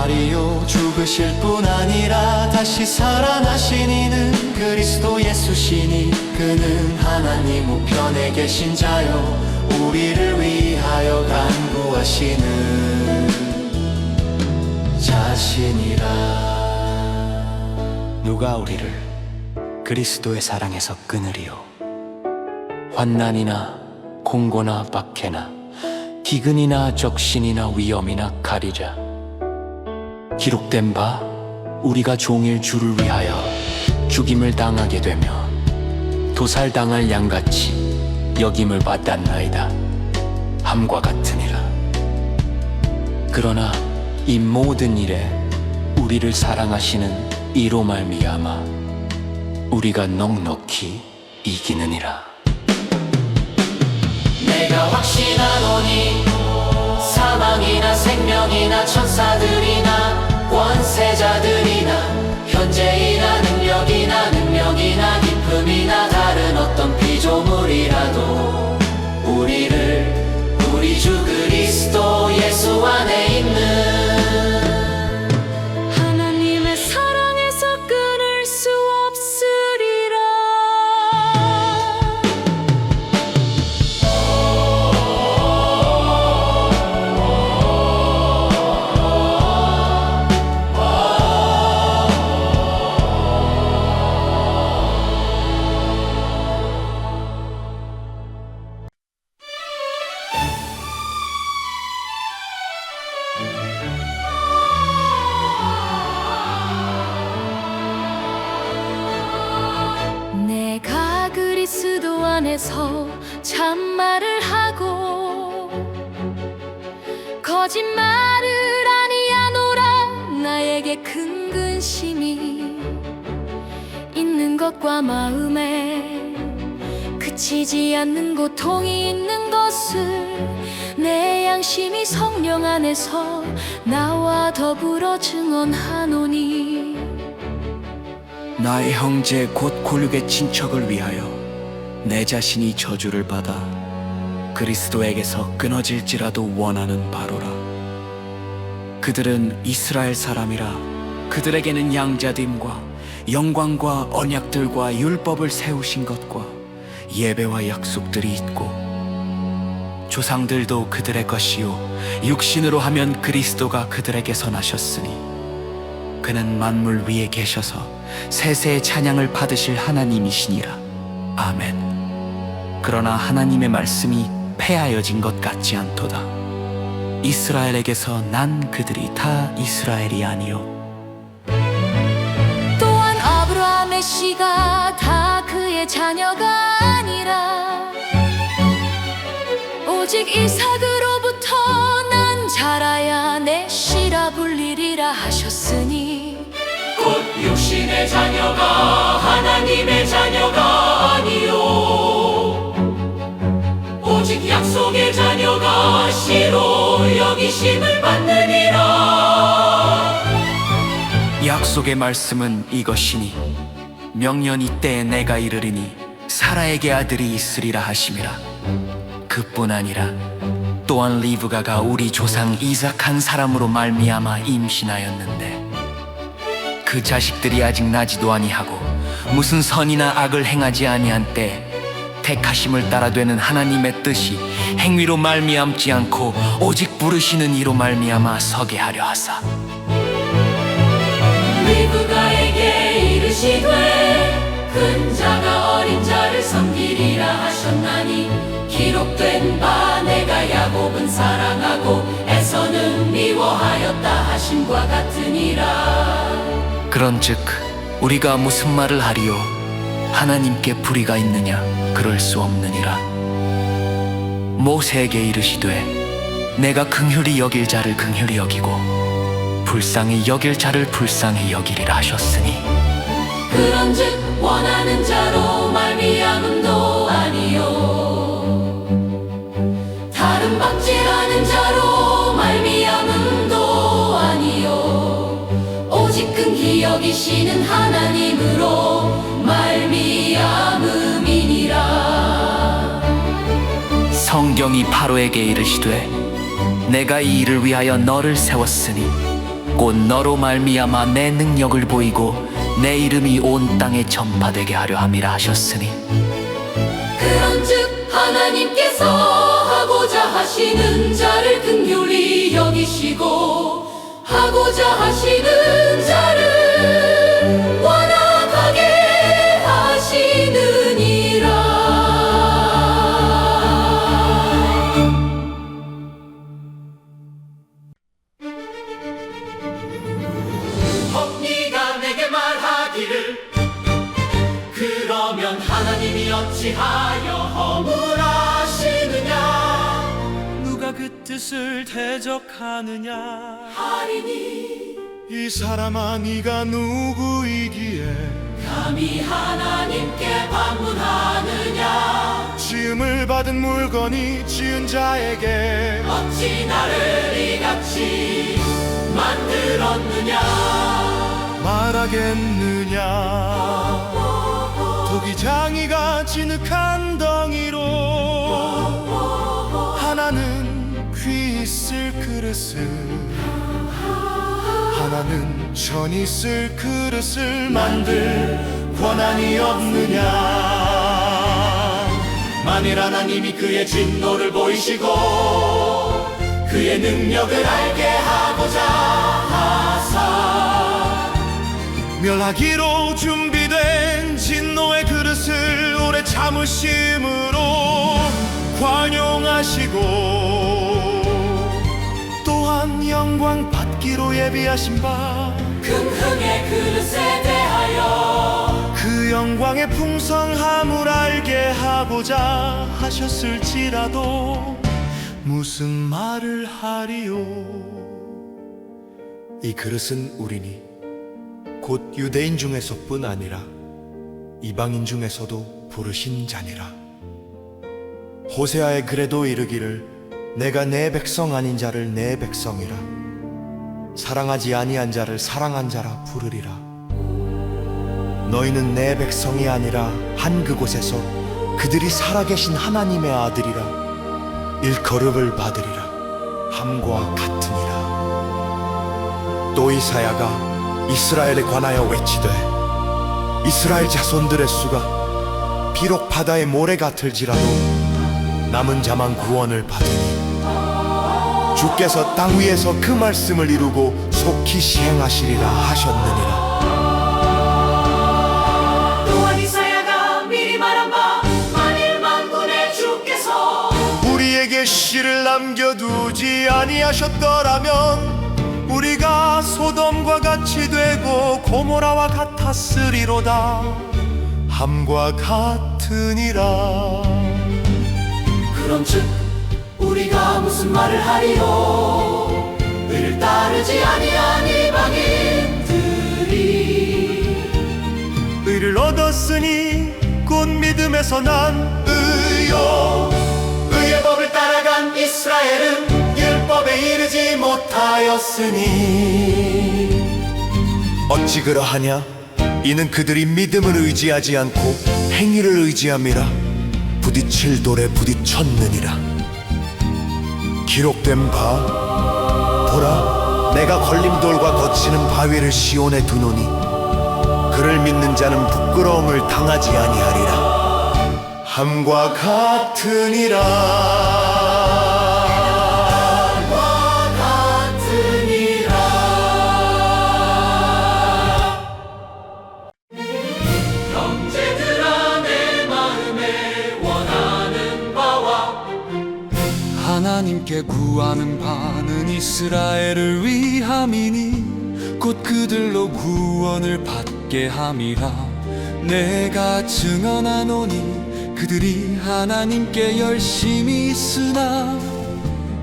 말이요 죽으실 뿐 아니라 다시 살아나신 이는 그리스도 예수시니 그는 하나님 우편에 계신 자요 우리를 위하여 간구하시는 자신이라. 누가 우리를 그리스도의 사랑에서 끊으리요? 환난이나 공고나 박해나 기근이나 적신이나 위험이나 가리자. 기록된 바 우리가 종일 주를 위하여 죽임을 당하게 되며 도살당할 양같이 여김을 받았나이다. 함과 같으니라. 그러나 이 모든 일에 우리를 사랑하시는 이로 말미암아 우리가 넉넉히 이기느니라. 내가 확신하노니 사망이나 생명이나 천사들이나 권세자들이나 현재이나 능력이나 기쁨이나 다른 어떤 피조물이라도 우리 주 그리스도 예수 안에 있는 하나님의 사랑에서 끊을 수 없으리라. 내가 그리스도 안에서 참말을 하고 거짓말을 아니하노라. 나에게 큰 근심이 있는 것과 마음에 그치지 않는 고통이 있는 것을 내 양심이 성령 안에서 나와 더불어 증언하노니 나의 형제 곧 골육의 친척을 위하여 내 자신이 저주를 받아 그리스도에게서 끊어질지라도 원하는 바로라. 그들은 이스라엘 사람이라 그들에게는 양자됨과 영광과 언약들과 율법을 세우신 것과 예배와 약속들이 있고 조상들도 그들의 것이요 육신으로 하면 그리스도가 그들에게서 나셨으니 그는 만물 위에 계셔서 세세의 찬양을 받으실 하나님이시니라. 아멘. 그러나 하나님의 말씀이 폐하여진 것 같지 않도다. 이스라엘에게서 난 그들이 다 이스라엘이 아니요 또한 아브라함의 씨가 다 그의 자녀가 아니라 오직 이삭으로부터 난 자라야 내 씨라 불리리라 하셨으니 곧 육신의 자녀가 하나님의 자녀가 아니요 오직 약속의 자녀가 씨로 여기심을 받느니라. 약속의 말씀은 이것이니 명년 이때에 내가 이르리니 사라에게 아들이 있으리라 하심이라. 그뿐 아니라 또한 리브가가 우리 조상 이삭 한 사람으로 말미암아 임신하였는데 그 자식들이 아직 나지도 아니하고 무슨 선이나 악을 행하지 아니한 때 택하심을 따라 되는 하나님의 뜻이 행위로 말미암지 않고 오직 부르시는 이로 말미암아 서게 하려 하사 리브가에게 이르시되 큰 자가 어린 자를 섬기리라 하셨나니 기록된 바 내가 야곱은 사랑하고 에서는 미워하였다 하심과 같으니라. 그런즉 우리가 무슨 말을 하리요? 하나님께 불의가 있느냐? 그럴 수 없느니라. 모세에게 이르시되 내가 긍휼히 여길 자를 긍휼히 여기고 불쌍히 여길 자를 불쌍히 여기리라 하셨으니 그런즉 원하는 자로 말미암음도 아니요 다른 박질하는 자로 말미암음도 아니요 오직 긍휼히 여기시는 하나님으로 말미암음이니라. 성경이 바로에게 이르시되 내가 이 일을 위하여 너를 세웠으니 곧 너로 말미암아 내 능력을 보이고 내 이름이 온 땅에 전파되게 하려 함이라 하셨으니 그런즉 하나님께서 하고자 하시는 자를 긍휼히 여기시고 하고자 하시는 자를 완악하게 하시느니라. 네가 내게 말하기를 그러면 하나님이 어찌하여 허물하시느냐 누가 그 뜻을 대적하느냐 하리니 이 사람아 네가 누구이기에 감히 하나님께 반문하느냐 지음을 받은 물건이 지은 자에게 어찌 나를 이같이 만들었느냐 말하겠느냐 토기장이가 진흙한 덩이로 하나는 귀 있을 그릇을 하나는 천 있을 그릇을 만들 권한이 없느냐 만일 하나님이 그의 진노를 보이시고 그의 능력을 알게 하고자 하사 멸하기로 준비된 진노의 그릇을 오래 참으심으로 관용하시고 또한 영광 받기로 예비하신 바 금흥의 그릇에 대하여 그 영광의 풍성함을 알게 하고자 하셨을지라도 무슨 말을 하리요 이 그릇은 우리니 곧 유대인 중에서뿐 아니라 이방인 중에서도 부르신 자니라 호세아의 글에도 이르기를 내가 내 백성 아닌 자를 내 백성이라 사랑하지 아니한 자를 사랑한 자라 부르리라 너희는 내 백성이 아니라 한 그곳에서 그들이 살아계신 하나님의 아들이라 일컬음을 받으리라 함과 같으니라 또 이사야가 이스라엘에 관하여 외치되 이스라엘 자손들의 수가 비록 바다의 모래 같을지라도 남은 자만 구원을 받으니 주께서 땅 위에서 그 말씀을 이루고 속히 시행하시리라 하셨느니라 또한 이사야가 미리 말한 바 만일 만군의 주께서 우리에게 씨를 남겨두지 아니하셨더라면 우리가 소돔과 같이 되고 고모라와 같았으리로다 함과 같으니라 그런즉 우리가 무슨 말을 하리요 의를 따르지 아니한 이방인들이 의를 얻었으니 곧 믿음에서 난 의요 의의 법을 따라간 이스라엘은 율법에 이르지 못하였으니 어찌 그러하냐 이는 그들이 믿음을 의지하지 않고 행위를 의지함이라 부딪힐 돌에 부딪혔느니라 기록된 바 보라 내가 걸림돌과 거치는 바위를 시온에 두노니 그를 믿는 자는 부끄러움을 당하지 아니하리라 함과 같으니라 하나님께 구하는 바는 이스라엘을 위함이니 곧 그들로 구원을 받게 함이라 내가 증언하노니 그들이 하나님께 열심히 있으나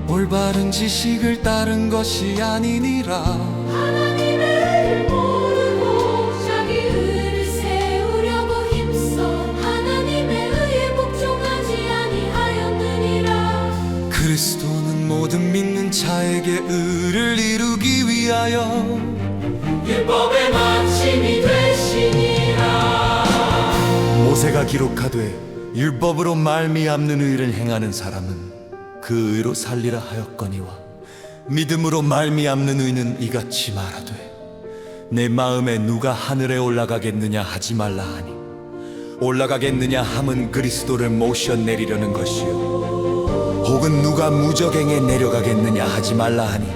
올바른 지식을 따른 것이 아니니라 하나님을 모르고 자기 의를 세우려고 힘써 하나님의 의에 복종하지 아니하였느니라 그리스도는 모든 믿는 자에게 의를 이루기 위하여 율법의 마침이 되시니라 모세가 기록하되 율법으로 말미암는 의를 행하는 사람은 그 의로 살리라 하였거니와 믿음으로 말미암는 의는 이같이 말하되 내 마음에 누가 하늘에 올라가겠느냐 하지 말라 하니 올라가겠느냐 함은 그리스도를 모셔 내리려는 것이요 혹은 누가 무저갱에 내려가겠느냐 하지 말라 하니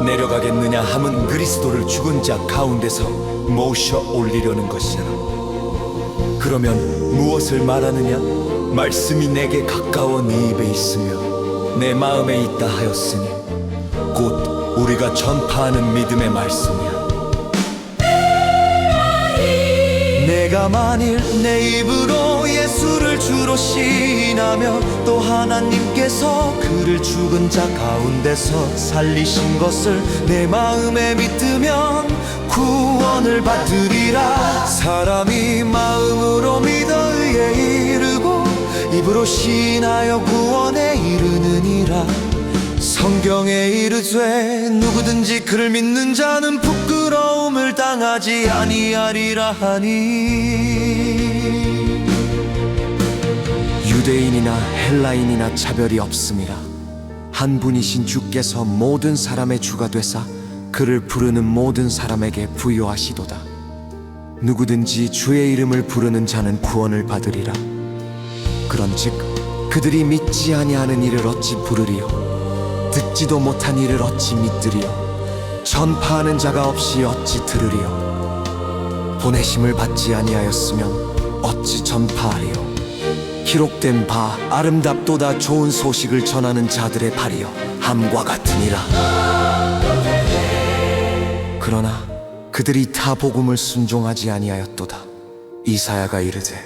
내려가겠느냐 함은 그리스도를 죽은 자 가운데서 모셔 올리려는 것이라. 그러면 무엇을 말하느냐? 말씀이 내게 가까워 네 입에 있으며 내 마음에 있다 하였으니 곧 우리가 전파하는 믿음의 말씀이야. 내가 만일 내 입으로 예수를 주로 시인하며 또 하나님께서 그를 죽은 자 가운데서 살리신 것을 내 마음에 믿으면 구원을 받으리라. 사람이 마음으로 믿어 의에 이르고 입으로 시인하여 구원에 이르느니라. 성경에 이르되 누구든지 그를 믿는 자는 부끄러움을 당하지 아니하리라 하니 유대인이나 헬라인이나 차별이 없음이라. 한 분이신 주께서 모든 사람의 주가 되사 그를 부르는 모든 사람에게 부요하시도다. 누구든지 주의 이름을 부르는 자는 구원을 받으리라. 그런즉 그들이 믿지 아니하는 이를 어찌 부르리요 듣지도 못한 이를 어찌 믿으리요 전파하는 자가 없이 어찌 들으리요 보내심을 받지 아니하였으면 어찌 전파하리요 기록된 바 아름답도다 좋은 소식을 전하는 자들의 발이요 함과 같으니라. 그러나 그들이 타 복음을 순종하지 아니하였도다. 이사야가 이르되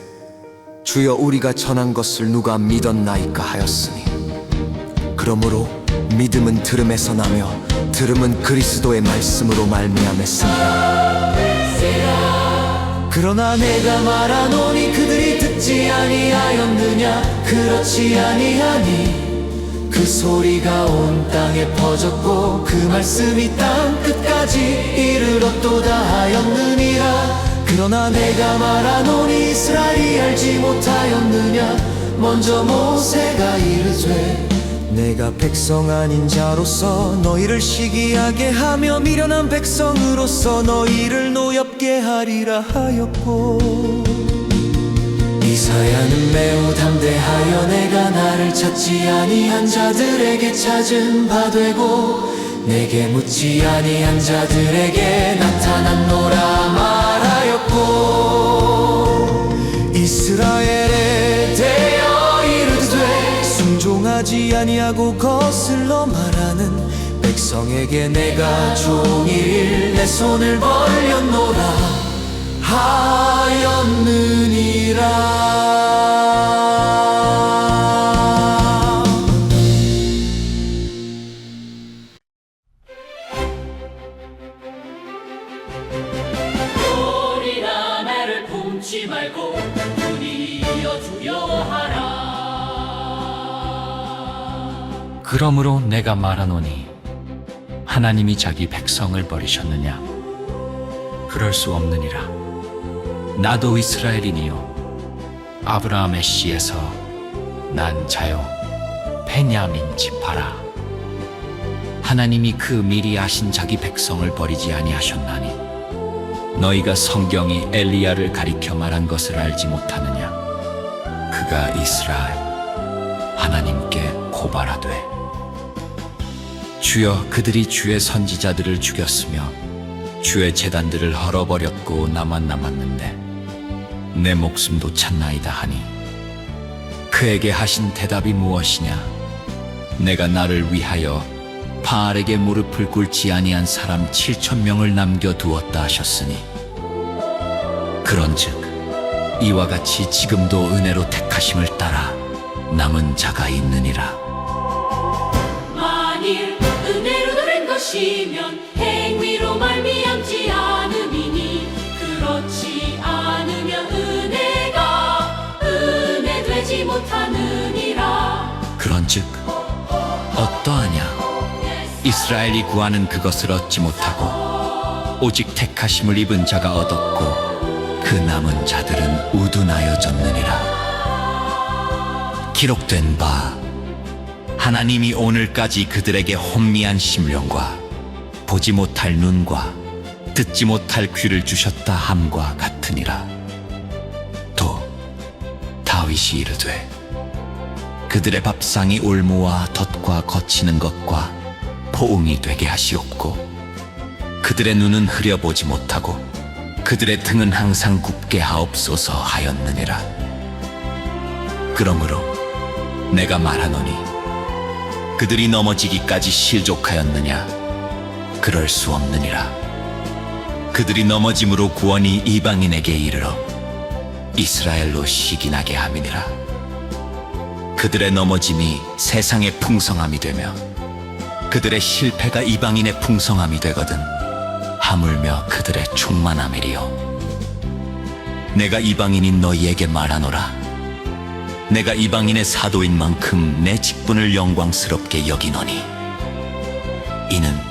주여 우리가 전한 것을 누가 믿었나이까 하였으니 그러므로 믿음은 들음에서 나며 들음은 그리스도의 말씀으로 말미암았습니다. 그러나 내가 말하노니 그들이 듣지 아니하였느냐? 그렇지 아니하니 그 소리가 온 땅에 퍼졌고 그 말씀이 땅 끝까지 이르렀도다 하였느니라. 그러나 내가 말하노니 이스라엘이 알지 못하였느냐? 먼저 모세가 이르되 내가 백성 아닌 자로서 너희를 시기하게 하며 미련한 백성으로서 너희를 노엽게 하리라 하였고 이사야는 매우 담대하여 내가 나를 찾지 아니한 자들에게 찾은 바 되고 내게 묻지 아니한 자들에게 나타났노라 말하였고 이스라엘에 대하여 이르되 순종하지 아니하고 거슬러 말하는 백성에게 내가 종일 내 손을 벌렸노라 하였느니라. 우리라 나를 품지 말고 우리여 두려워하라. 그러므로 내가 말하노니 하나님이 자기 백성을 버리셨느냐? 그럴 수 없느니라. 나도 이스라엘이니요 아브라함의 씨에서 난 자요 베냐민 지파라. 하나님이 그 미리 아신 자기 백성을 버리지 아니하셨나니 너희가 성경이 엘리야를 가리켜 말한 것을 알지 못하느냐? 그가 이스라엘 하나님께 고발하되 주여 그들이 주의 선지자들을 죽였으며 주의 제단들을 헐어버렸고 나만 남았는데 내 목숨도 찾나이다 하니 그에게 하신 대답이 무엇이냐? 내가 나를 위하여 바알에게 무릎을 꿇지 아니한 사람 7,000명을 남겨두었다 하셨으니 그런즉 이와 같이 지금도 은혜로 택하심을 따라 남은 자가 있느니라. 만일 은혜로 된 것이면 행위로 말미암지 않음이니 그렇지 않으면 은혜가 은혜 되지 못하느니라. 그런즉 어떠하냐? 이스라엘이 구하는 그것을 얻지 못하고 오직 택하심을 입은 자가 얻었고 그 남은 자들은 우둔하여졌느니라. 기록된 바 하나님이 오늘까지 그들에게 혼미한 심령과 보지 못할 눈과 듣지 못할 귀를 주셨다 함과 같으니라. 또 다윗이 이르되 그들의 밥상이 올무와 덫과 거치는 것과 포옹이 되게 하시옵고 그들의 눈은 흐려보지 못하고 그들의 등은 항상 굽게 하옵소서 하였느니라. 그러므로 내가 말하노니 그들이 넘어지기까지 실족하였느냐? 그럴 수 없느니라. 그들이 넘어짐으로 구원이 이방인에게 이르러 이스라엘로 시기나게 함이니라. 그들의 넘어짐이 세상의 풍성함이 되며 그들의 실패가 이방인의 풍성함이 되거든 하물며 그들의 충만함이리요. 내가 이방인인 너희에게 말하노라. 내가 이방인의 사도인 만큼 내 직분을 영광스럽게 여기노니 이는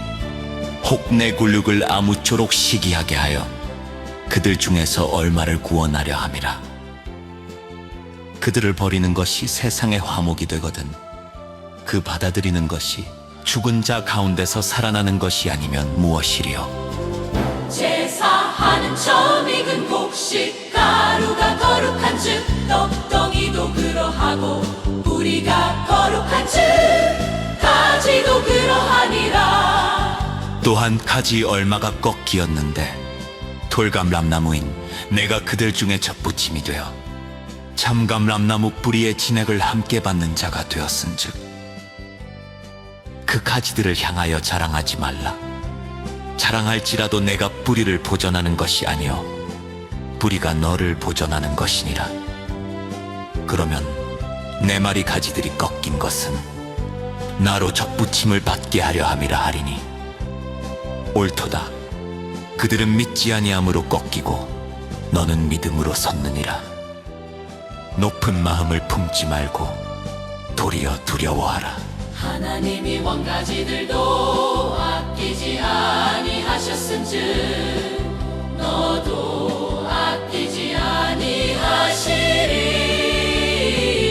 혹 내 굴육을 아무쪼록 시기하게 하여 그들 중에서 얼마를 구원하려 함이라. 그들을 버리는 것이 세상의 화목이 되거든 그 받아들이는 것이 죽은 자 가운데서 살아나는 것이 아니면 무엇이리요. 제사하는 점 익은 곡식 가루가 거룩한즉 떡덩이도 그러하고 뿌리가 거룩한즉 가지도 그러하니라. 또한 가지 얼마가 꺾이었는데 돌감람나무인 내가 그들 중에 접붙임이 되어 참감람나무 뿌리의 진액을 함께 받는 자가 되었은즉 그 가지들을 향하여 자랑하지 말라. 자랑할지라도 내가 뿌리를 보존하는 것이 아니요 뿌리가 너를 보존하는 것이니라. 그러면 내 말이 가지들이 꺾인 것은 나로 접붙임을 받게 하려 함이라 하리니 옳도다. 그들은 믿지 아니함으로 꺾이고 너는 믿음으로 섰느니라. 높은 마음을 품지 말고 도리어 두려워하라. 하나님이 원가지들도 아끼지 아니하셨은즉 너도 아끼지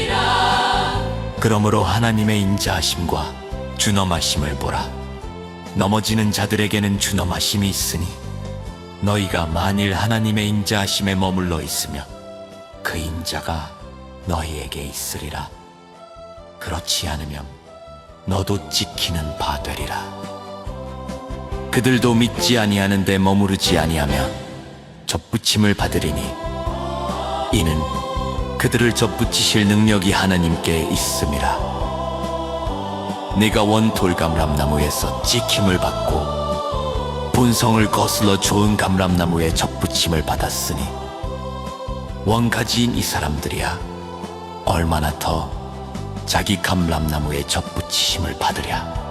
아니하시리라. 그러므로 하나님의 인자하심과 준엄하심을 보라. 넘어지는 자들에게는 준엄하심이 있으니 너희가 만일 하나님의 인자하심에 머물러 있으면 그 인자가 너희에게 있으리라. 그렇지 않으면 너도 지키는 바 되리라. 그들도 믿지 아니하는데 머무르지 아니하면 접붙임을 받으리니 이는 그들을 접붙이실 능력이 하나님께 있음이라. 네가 원 돌감람나무에서 지킴을 받고 본성을 거슬러 좋은 감람나무에 접붙임을 받았으니 원가지인 이 사람들이야 얼마나 더 자기 감람나무에 접붙이심을 받으랴.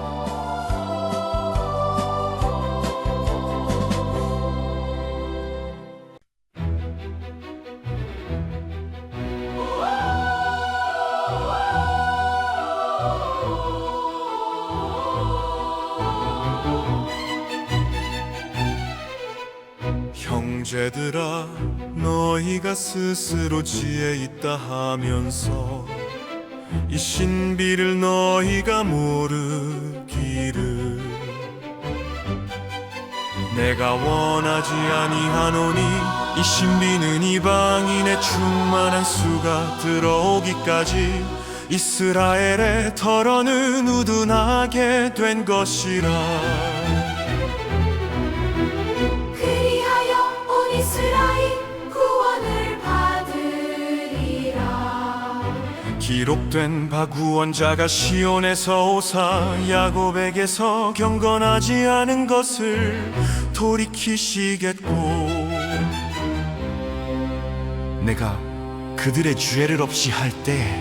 형제들아 너희가 스스로 지혜 있다 하면서 이 신비를 너희가 모르기를 내가 원하지 아니하노니 이 신비는 이방인의 충만한 수가 들어오기까지 이스라엘의 털어는 우둔하게 된 것이라. 그리하여 온 이스라엘 구원을 받으리라. 기록된 바 구원자가 시온에서 오사 야곱에게서 경건하지 않은 것을 돌이키시겠고 내가 그들의 죄를 없이 할 때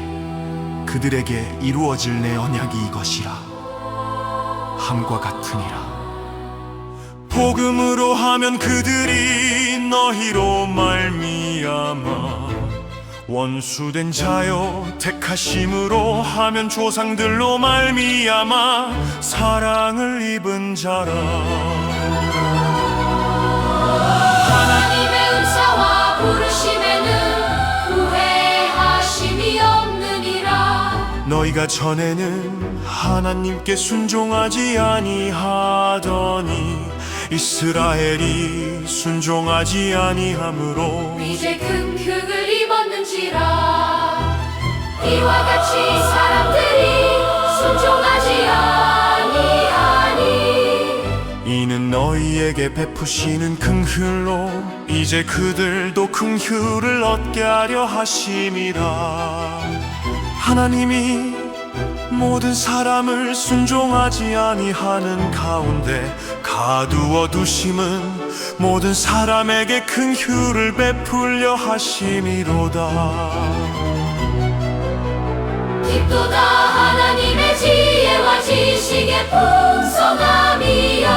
그들에게 이루어질 내 언약이 이것이라. 함과 같으니라. 복음으로 하면 그들이 너희로 말미암아 원수된 자여 택하심으로 하면 조상들로 말미암아 사랑을 입은 자라. 하나님의 은사와 부르심에는 후회하심이 없느니라. 너희가 너희가 전에는 하나님께 순종하지 아니하더니 이스라엘이 순종하지 아니하므로 이제 금흉을 입었는지라 이와 같이 사람들이 순종하지 아니하니 이는 너희에게 베푸시는 긍휼로 이제 그들도 긍휼을 얻게 하려 하심이라. 하나님이 모든 사람을 순종하지 아니하는 가운데 가두어 두심은 모든 사람에게 긍휼을 베풀려 하심이로다. 깊도다 하나님의 지혜와 지식의 풍성함이여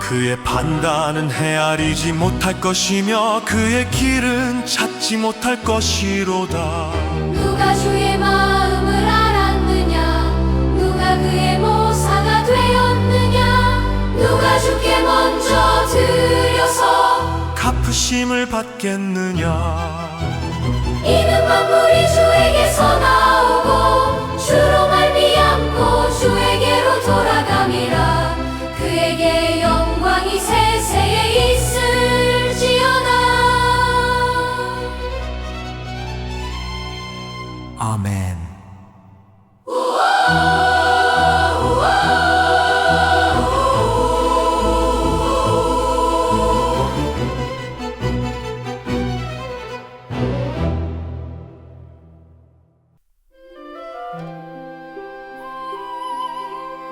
그의 판단은 헤아리지 못할 것이며 그의 길은 찾지 못할 것이로다. 누가 주의 마음을 알았느냐 누가 그의 모사가 되었느냐 누가 주께 먼저 드려서 갚으심을 받겠느냐. 이는 만물이 주에게서 나오고 주로 말미암고 주에게로 돌아감이라. 그에게 영광이 세세에 있을지어다. 아멘.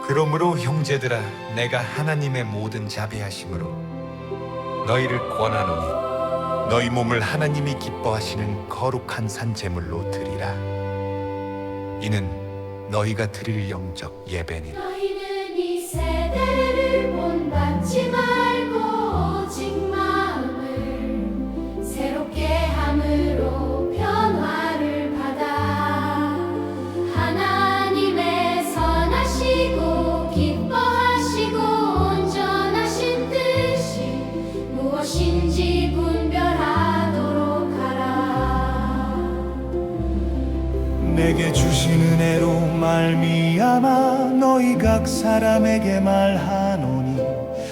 그러므로 형제들아, 내가 하나님의 모든 자비하심으로 너희를 권하노니 너희 몸을 하나님이 기뻐하시는 거룩한 산 제물로 드리라. 이는 너희가 드릴 영적 예배니라. 너희는 이 세대를 본받지 말고 오직 마음을 새롭게 함으로 변화를 받아 하나님의 선하시고 기뻐하시고 온전하신 뜻이 무엇인지 분별하도록 하라. 내게 주신 은혜로 말미암아 너희 각 사람에게 말하노니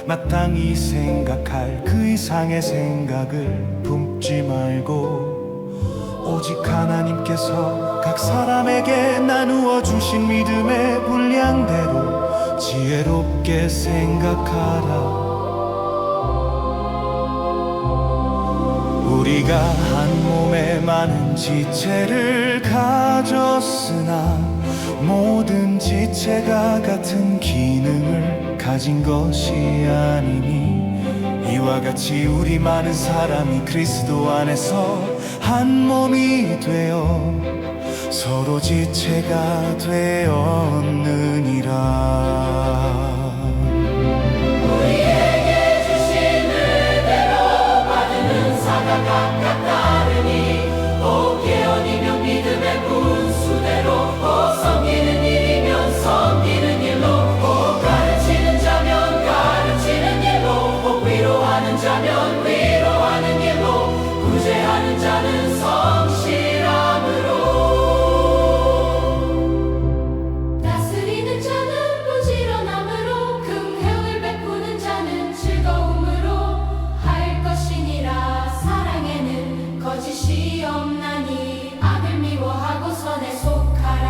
마땅히 생각할 그 이상의 생각을 품지 말고 오직 하나님께서 각 사람에게 나누어 주신 믿음의 분량대로 지혜롭게 생각하라. 우리가 한 몸에 많은 지체를 가졌으나 모든 지체가 같은 기능을 가진 것이 아니니 이와 같이 우리 많은 사람이 그리스도 안에서 한 몸이 되어 서로 지체가 되었느니라. 다스리는 자는 부지런함으로 긍휼을 베푸는 자는 즐거움으로 할 것이니라. 사랑에는 거짓이 없나니 악을 미워하고 선에 속하라.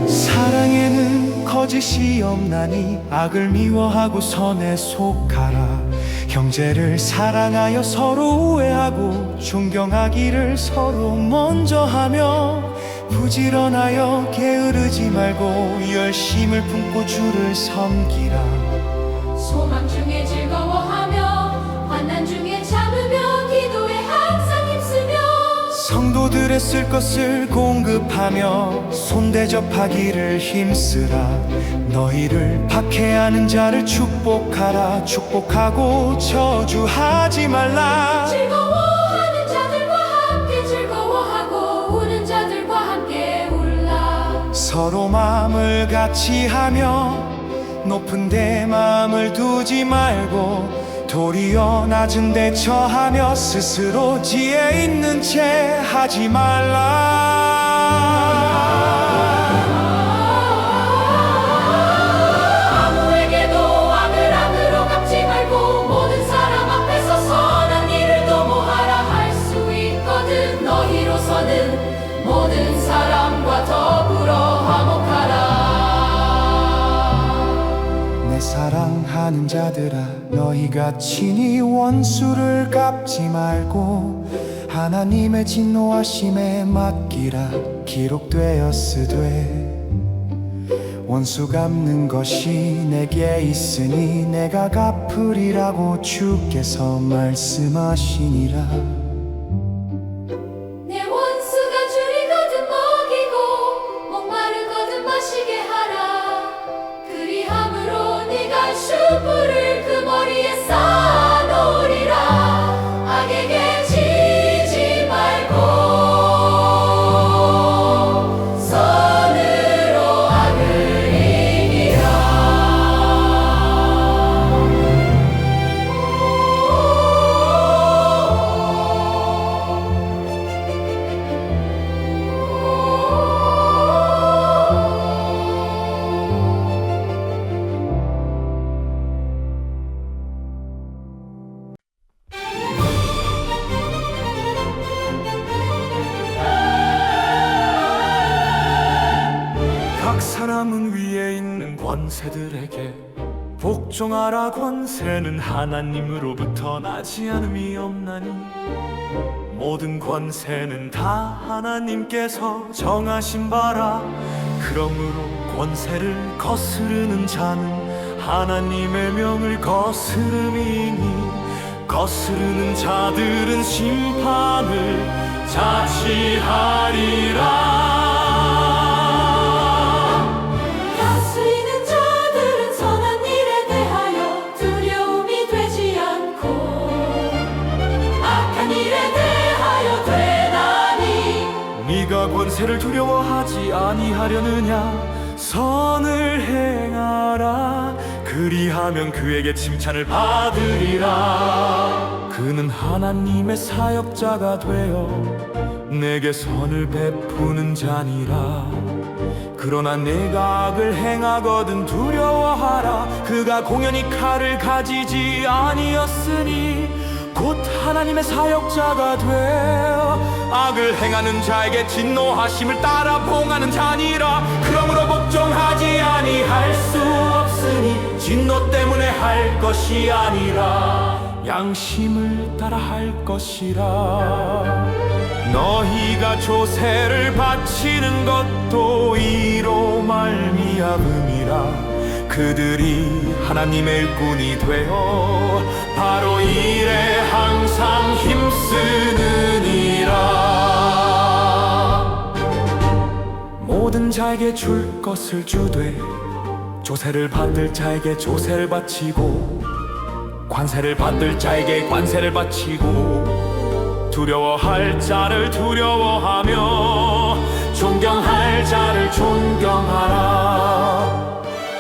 사랑에는 거짓이 없나니 악을 미워하고 선에 속하라. 형제를 사랑하여 서로 우애하고 존경하기를 서로 먼저 하며 부지런하여 게으르지 말고 열심을 품고 주를 섬기라. 소망 중에 즐거워하며 환난 중에 참으며 기도에 항상 힘쓰며 성도들의 쓸 것을 공급하며 손대접하기를 힘쓰라. 너희를 박해하는 자를 축복하라. 축복하고 저주하지 말라. 즐거워하는 자들과 함께 즐거워하고 우는 자들과 함께 울라. 서로 마음을 같이 하며 높은 데 마음을 두지 말고 도리어 낮은 데 처하며 스스로 지혜 있는 채 하지 말라. 즐거워하는 자들과 함께 즐거워하고 우는 자들과 함께 울라. 서로 마음을 같이 하며 높은 데 마음을 두지 말고 도리어 낮은 데 처하며 스스로 지혜 있는 채 하지 말라. 서로 마음을 같이 하며 높은 데 마음을 두지 말고 도리어 낮은 데 처하며 스스로 지혜 있는 채 하지 말라. 아무에게도 악을 악으로 갚지 말고 모든 사람 앞에서 선한 일을 도모하라 할 수 있거든. 너희로서는 모든 사람과 더불어 화목하라. 내 사랑하는 자들아, 너희가 친히 원수를 갚지 말고 하나님의 진노하심에 맡기라. 기록되었으되 원수 갚는 것이 내게 있으니 내가 갚으리라고 주께서 말씀하시니라. 내 원수가 줄이거든 먹이고 목마르거든 마시게 하라. 그리함으로 네가 슈프를 그 머리에 쌓아놓으리라. 악에게 지지 말고 선으로 악을 이기라. 각 사람은 위에 있는 권세들에게 복종하라. 권세는 하나님으로부터 나지 않음이 없나니 모든 권세는 다 하나님께서 정하신 바라. 그러므로 권세를 거스르는 자는 하나님의 명을 거스름이니 거스르는 자들은 심판을 자취하리라. 다스리는 자들은 선한 일에 대하여 두려움이 되지 않고 악한 일에 대하여 되나니. 네가 권세를 두려워하지 아니하려느냐. 선을 행하라. 그리하면 그에게 칭찬을 받으리라. 그는 하나님의 사역자가 되어 내게 선을 베푸는 자니라. 그러나 내가 악을 행하거든 두려워하라. 그가 공연히 칼을 가지지 아니었으니 곧 하나님의 사역자가 되어 악을 행하는 자에게 진노하심을 따라 봉하는 자니라. 그러므로 복종하지 아니할 수 없으니 진노 때문에 할 것이 아니라 양심을 따라 할 것이라. 너희가 조세를 바치는 것도 이로 말미암음이라. 그들이 하나님의 일꾼이 되어 바로 일에 항상 힘쓰느니라. 모든 자에게 줄 것을 주되 조세를 받을 자에게 조세를 바치고 관세를 받을 자에게 관세를 바치고 두려워할 자를 두려워하며 존경할 자를 존경하라.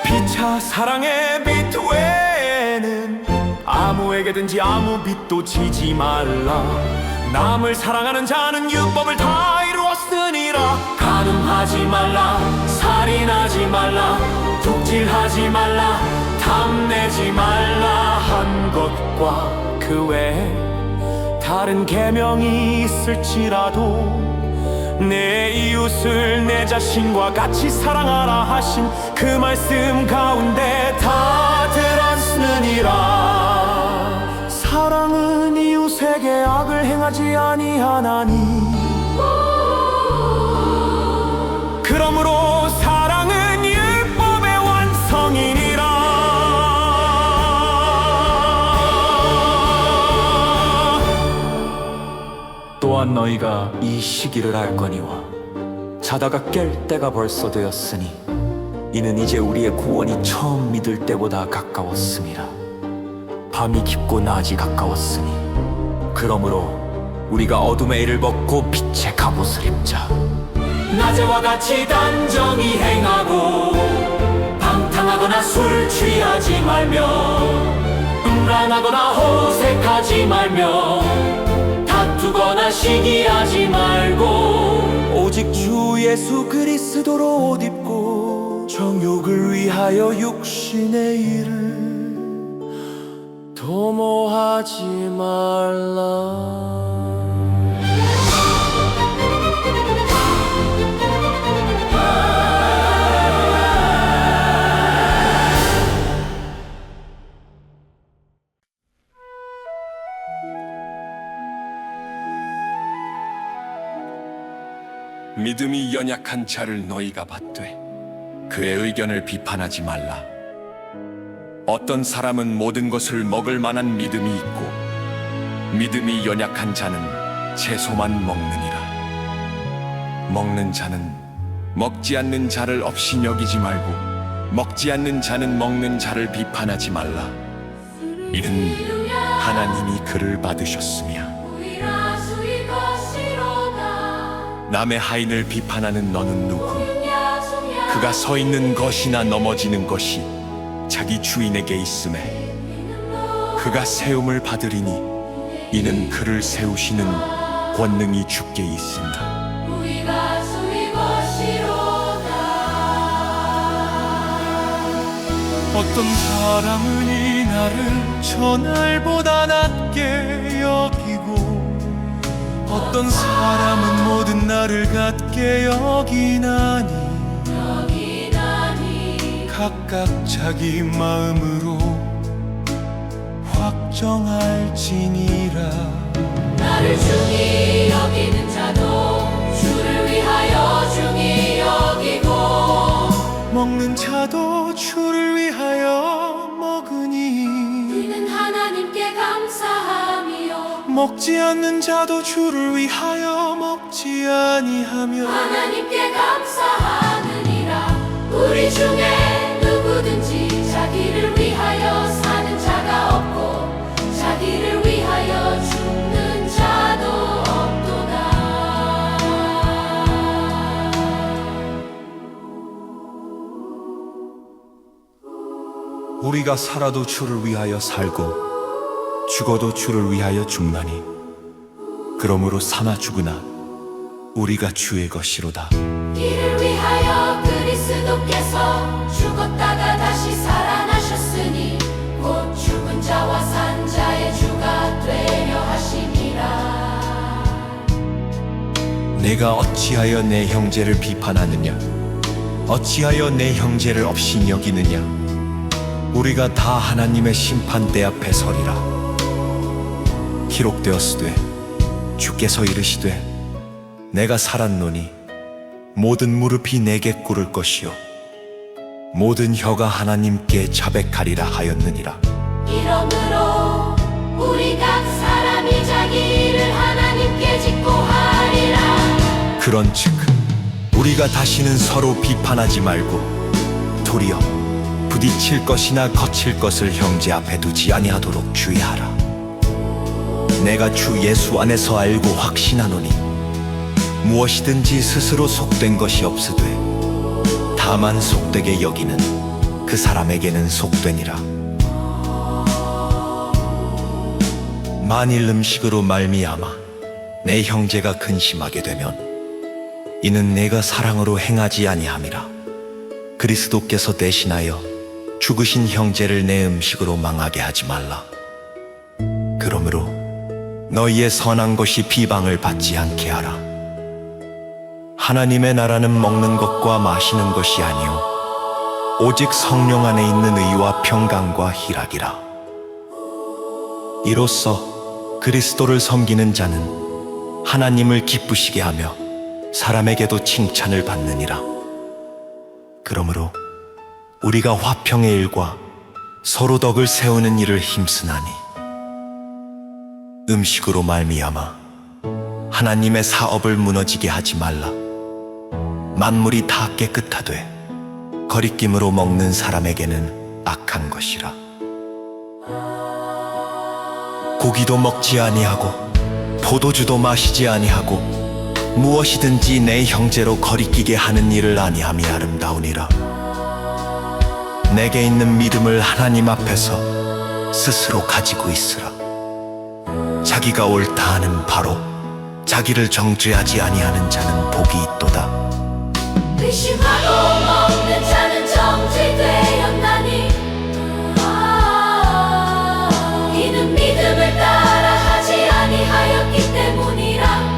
피차 사랑의 빛 외에는 아무에게든지 아무 빛도 지지 말라. 남을 사랑하는 자는 율법을 다 이루었으니라. 간음하지 말라, 살인하지 말라, 독질하지 말라, 탐내지 말라 한 것과 그 외에 다른 계명이 있을지라도 내 이웃을 내 자신과 같이 사랑하라 하신 그 말씀 가운데 다 들었느니라. 사랑은 이웃에게 악을 행하지 아니하나니 그러므로 사랑은 율법의 완성이니라. 또한 너희가 이 시기를 알거니와 자다가 깰 때가 벌써 되었으니 이는 이제 우리의 구원이 처음 믿을 때보다 가까웠음이라. 밤이 깊고 낮이 가까웠으니 그러므로 우리가 어둠의 일을 벗고 빛의 갑옷을 입자. 낮에와 같이 단정히 행하고 방탕하거나 술 취하지 말며 음란하거나 호색하지 말며 다투거나 시기하지 말고 오직 주 예수 그리스도로 옷 입고 정욕을 위하여 육신의 일을 도모하지 말라. 믿음이 연약한 자를 너희가 받되 그의 의견을 비판하지 말라. 어떤 사람은 모든 것을 먹을 만한 믿음이 있고 믿음이 연약한 자는 채소만 먹느니라. 먹는 자는 먹지 않는 자를 없이 여기지 말고 먹지 않는 자는 먹는 자를 비판하지 말라. 이는 하나님이 그를 받으셨으며 남의 하인을 비판하는 너는 누구? 그가 서 있는 것이나 넘어지는 것이 자기 주인에게 있음에 그가 세움을 받으리니 이는 그를 세우시는 권능이 주께 있습니다. 어떤 사람은 이 나를 저 날보다 낮게 여기고 어떤 사람은 모든 나를 같게 여기나니 각각 자기 마음으로 확정할지니라. 나를 중히 여기는 자도 주를 위하여 중히 여기고 먹는 자도 주를 위하여 먹으니 이는 하나님께 감사하며 먹지 않는 자도 주를 위하여 먹지 아니하며 하나님께 감사하느니라. 우리 중에 누구든지 자기를 위하여 사는 자가 없고 자기를 위하여 죽는 자도 없도다. 우리가 살아도 주를 위하여 살고 죽어도 주를 위하여 죽나니 그러므로 사나 죽으나 우리가 주의 것이로다. 이를 위하여 그리스도께서 죽었다가 다시 살아나셨으니 곧 죽은 자와 산 자의 주가 되려 하심이라. 내가 어찌하여 내 형제를 비판하느냐? 어찌하여 내 형제를 없이 여기느냐? 우리가 다 하나님의 심판대 앞에 서리라. 기록되었으되 주께서 이르시되 내가 살았노니 모든 무릎이 내게 꿇을 것이요 모든 혀가 하나님께 자백하리라 하였느니라. 이러므로 우리 각 사람이 자기 일을 하나님께 짓고 하리라. 그런즉 우리가 다시는 서로 비판하지 말고 도리어 부딪힐 것이나 거칠 것을 형제 앞에 두지 아니하도록 주의하라. 내가 주 예수 안에서 알고 확신하노니 무엇이든지 스스로 속된 것이 없으되 다만 속되게 여기는 그 사람에게는 속되니라. 만일 음식으로 말미암아 내 형제가 근심하게 되면 이는 내가 사랑으로 행하지 아니함이라. 그리스도께서 대신하여 죽으신 형제를 내 음식으로 망하게 하지 말라. 그러므로 너희의 선한 것이 비방을 받지 않게 하라. 하나님의 나라는 먹는 것과 마시는 것이 아니요 오직 성령 안에 있는 의와 평강과 희락이라. 이로써 그리스도를 섬기는 자는 하나님을 기쁘시게 하며 사람에게도 칭찬을 받느니라. 그러므로 우리가 화평의 일과 서로 덕을 세우는 일을 힘쓰나니 음식으로 말미암아 하나님의 사업을 무너지게 하지 말라. 만물이 다 깨끗하되 거리낌으로 먹는 사람에게는 악한 것이라. 고기도 먹지 아니하고 포도주도 마시지 아니하고 무엇이든지 내 형제로 거리끼게 하는 일을 아니함이 아름다우니라. 내게 있는 믿음을 하나님 앞에서 스스로 가지고 있으라. 자기가 옳다 하는 바로 자기를 정죄하지 아니하는 자는 복이 있도다. 의심하고 먹는 자는 정죄되었나니 이는 믿음을 따라 하지 아니하였기 때문이라.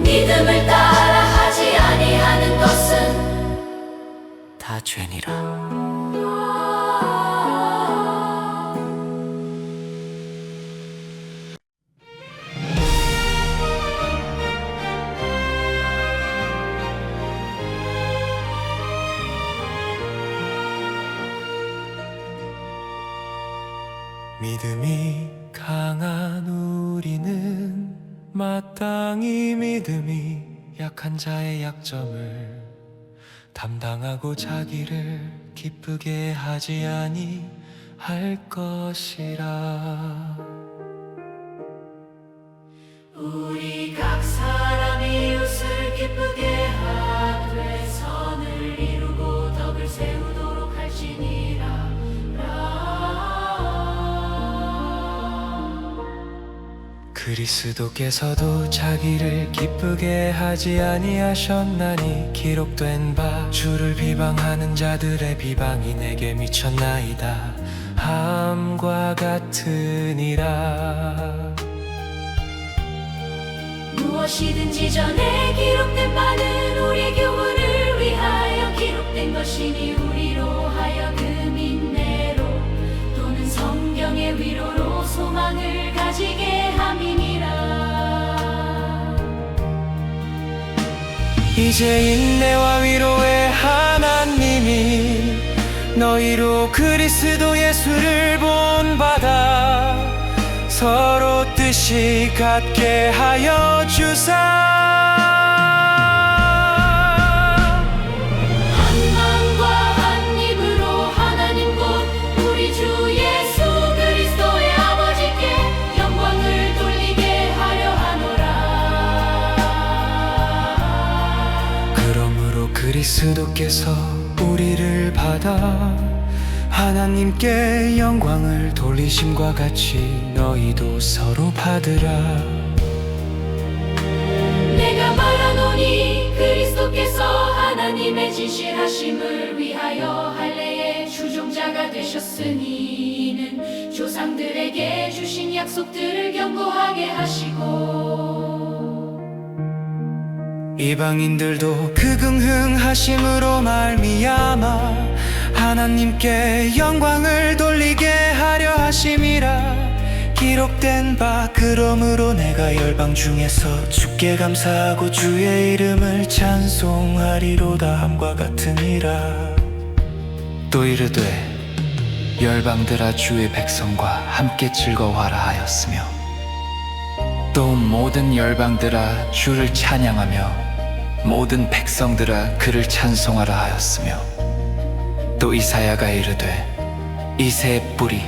믿음을 따라 하지 아니하는 것은 다 죄니라. 믿음이 강한 우리는 마땅히 믿음이 약한 자의 약점을 담당하고 자기를 기쁘게 하지 아니할 것이라. 우리 각 사람이 이웃을 기쁘게 하되 선을 이루고 덕을 세우도록 할지니라. 그리스도께서도 자기를 기쁘게 하지 아니하셨나니 기록된 바 주를 비방하는 자들의 비방이 내게 미쳤나이다 함과 같으니라. 무엇이든지 전에 기록된 바는 우리의 교훈을 위하여 기록된 것이니 우리로 하여금 인내로 또는 성경의 위로로 소망을 가지게 함이니라. 이제 인내와 위로의 하나님이 너희로 그리스도 예수를 본받아 서로 뜻이 같게 하여 주사. 한 마음과 한 입으로 하나님 곧 우리 주 예수 그리스도의 아버지께 영광을 돌리게 하려 하노라. 그러므로 그리스도께서 우리를 받아 하나님께 영광을 돌리심과 같이 너희도 서로 받으라. 내가 말하노니 그리스도께서 하나님의 진실하심을 위하여 할례의 주종자가 되셨으니 이는 조상들에게 주신 약속들을 견고하게 하시고 이방인들도 그 긍흥하심으로 말미암아 하나님께 영광을 돌리게 하려 하심이라. 기록된 바 그러므로 내가 열방 중에서 주께 감사하고 주의 이름을 찬송하리로다 함과 같으니라. 또 이르되 열방들아 주의 백성과 함께 즐거워하라 하였으며 또 모든 열방들아 주를 찬양하며 모든 백성들아 그를 찬송하라 하였으며 또 이사야가 이르되 이새의 뿌리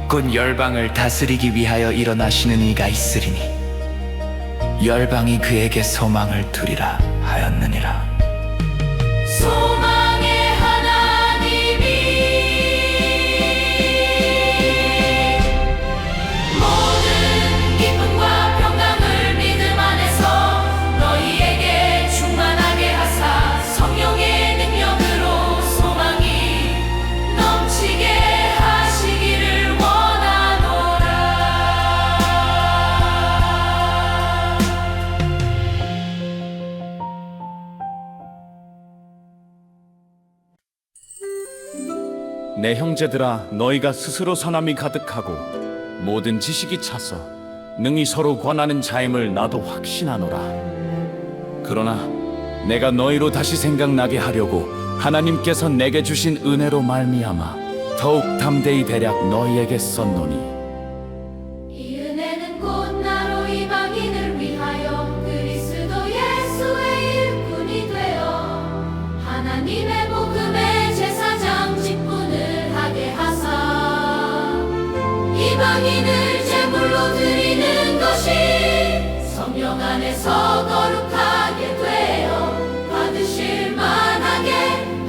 곧 열방을 다스리기 위하여 일어나시는 이가 있으리니 열방이 그에게 소망을 두리라 하였느니라. 소망의 하나님이 모든 기쁨과 평강을 믿음 안에서 너희에게 충만하게 하사 성령의 능력으로 소망이 넘치게 하시기를 원하노라. 내 형제들아 너희가 스스로 선함이 가득하고 모든 지식이 차서 능히 서로 권하는 자임을 나도 확신하노라. 그러나 내가 너희로 다시 생각나게 하려고 하나님께서 내게 주신 은혜로 말미암아 더욱 담대히 대략 너희에게 썼노니 이 은혜는 곧 나로 이방인을 위하여 그리스도 예수의 일꾼이 되어 하나님의 복음의 제사장 직분을 하게 하사 이방인을 제물로 드리는 것이 성령 안에서 거룩하게 되어 받으실 만하게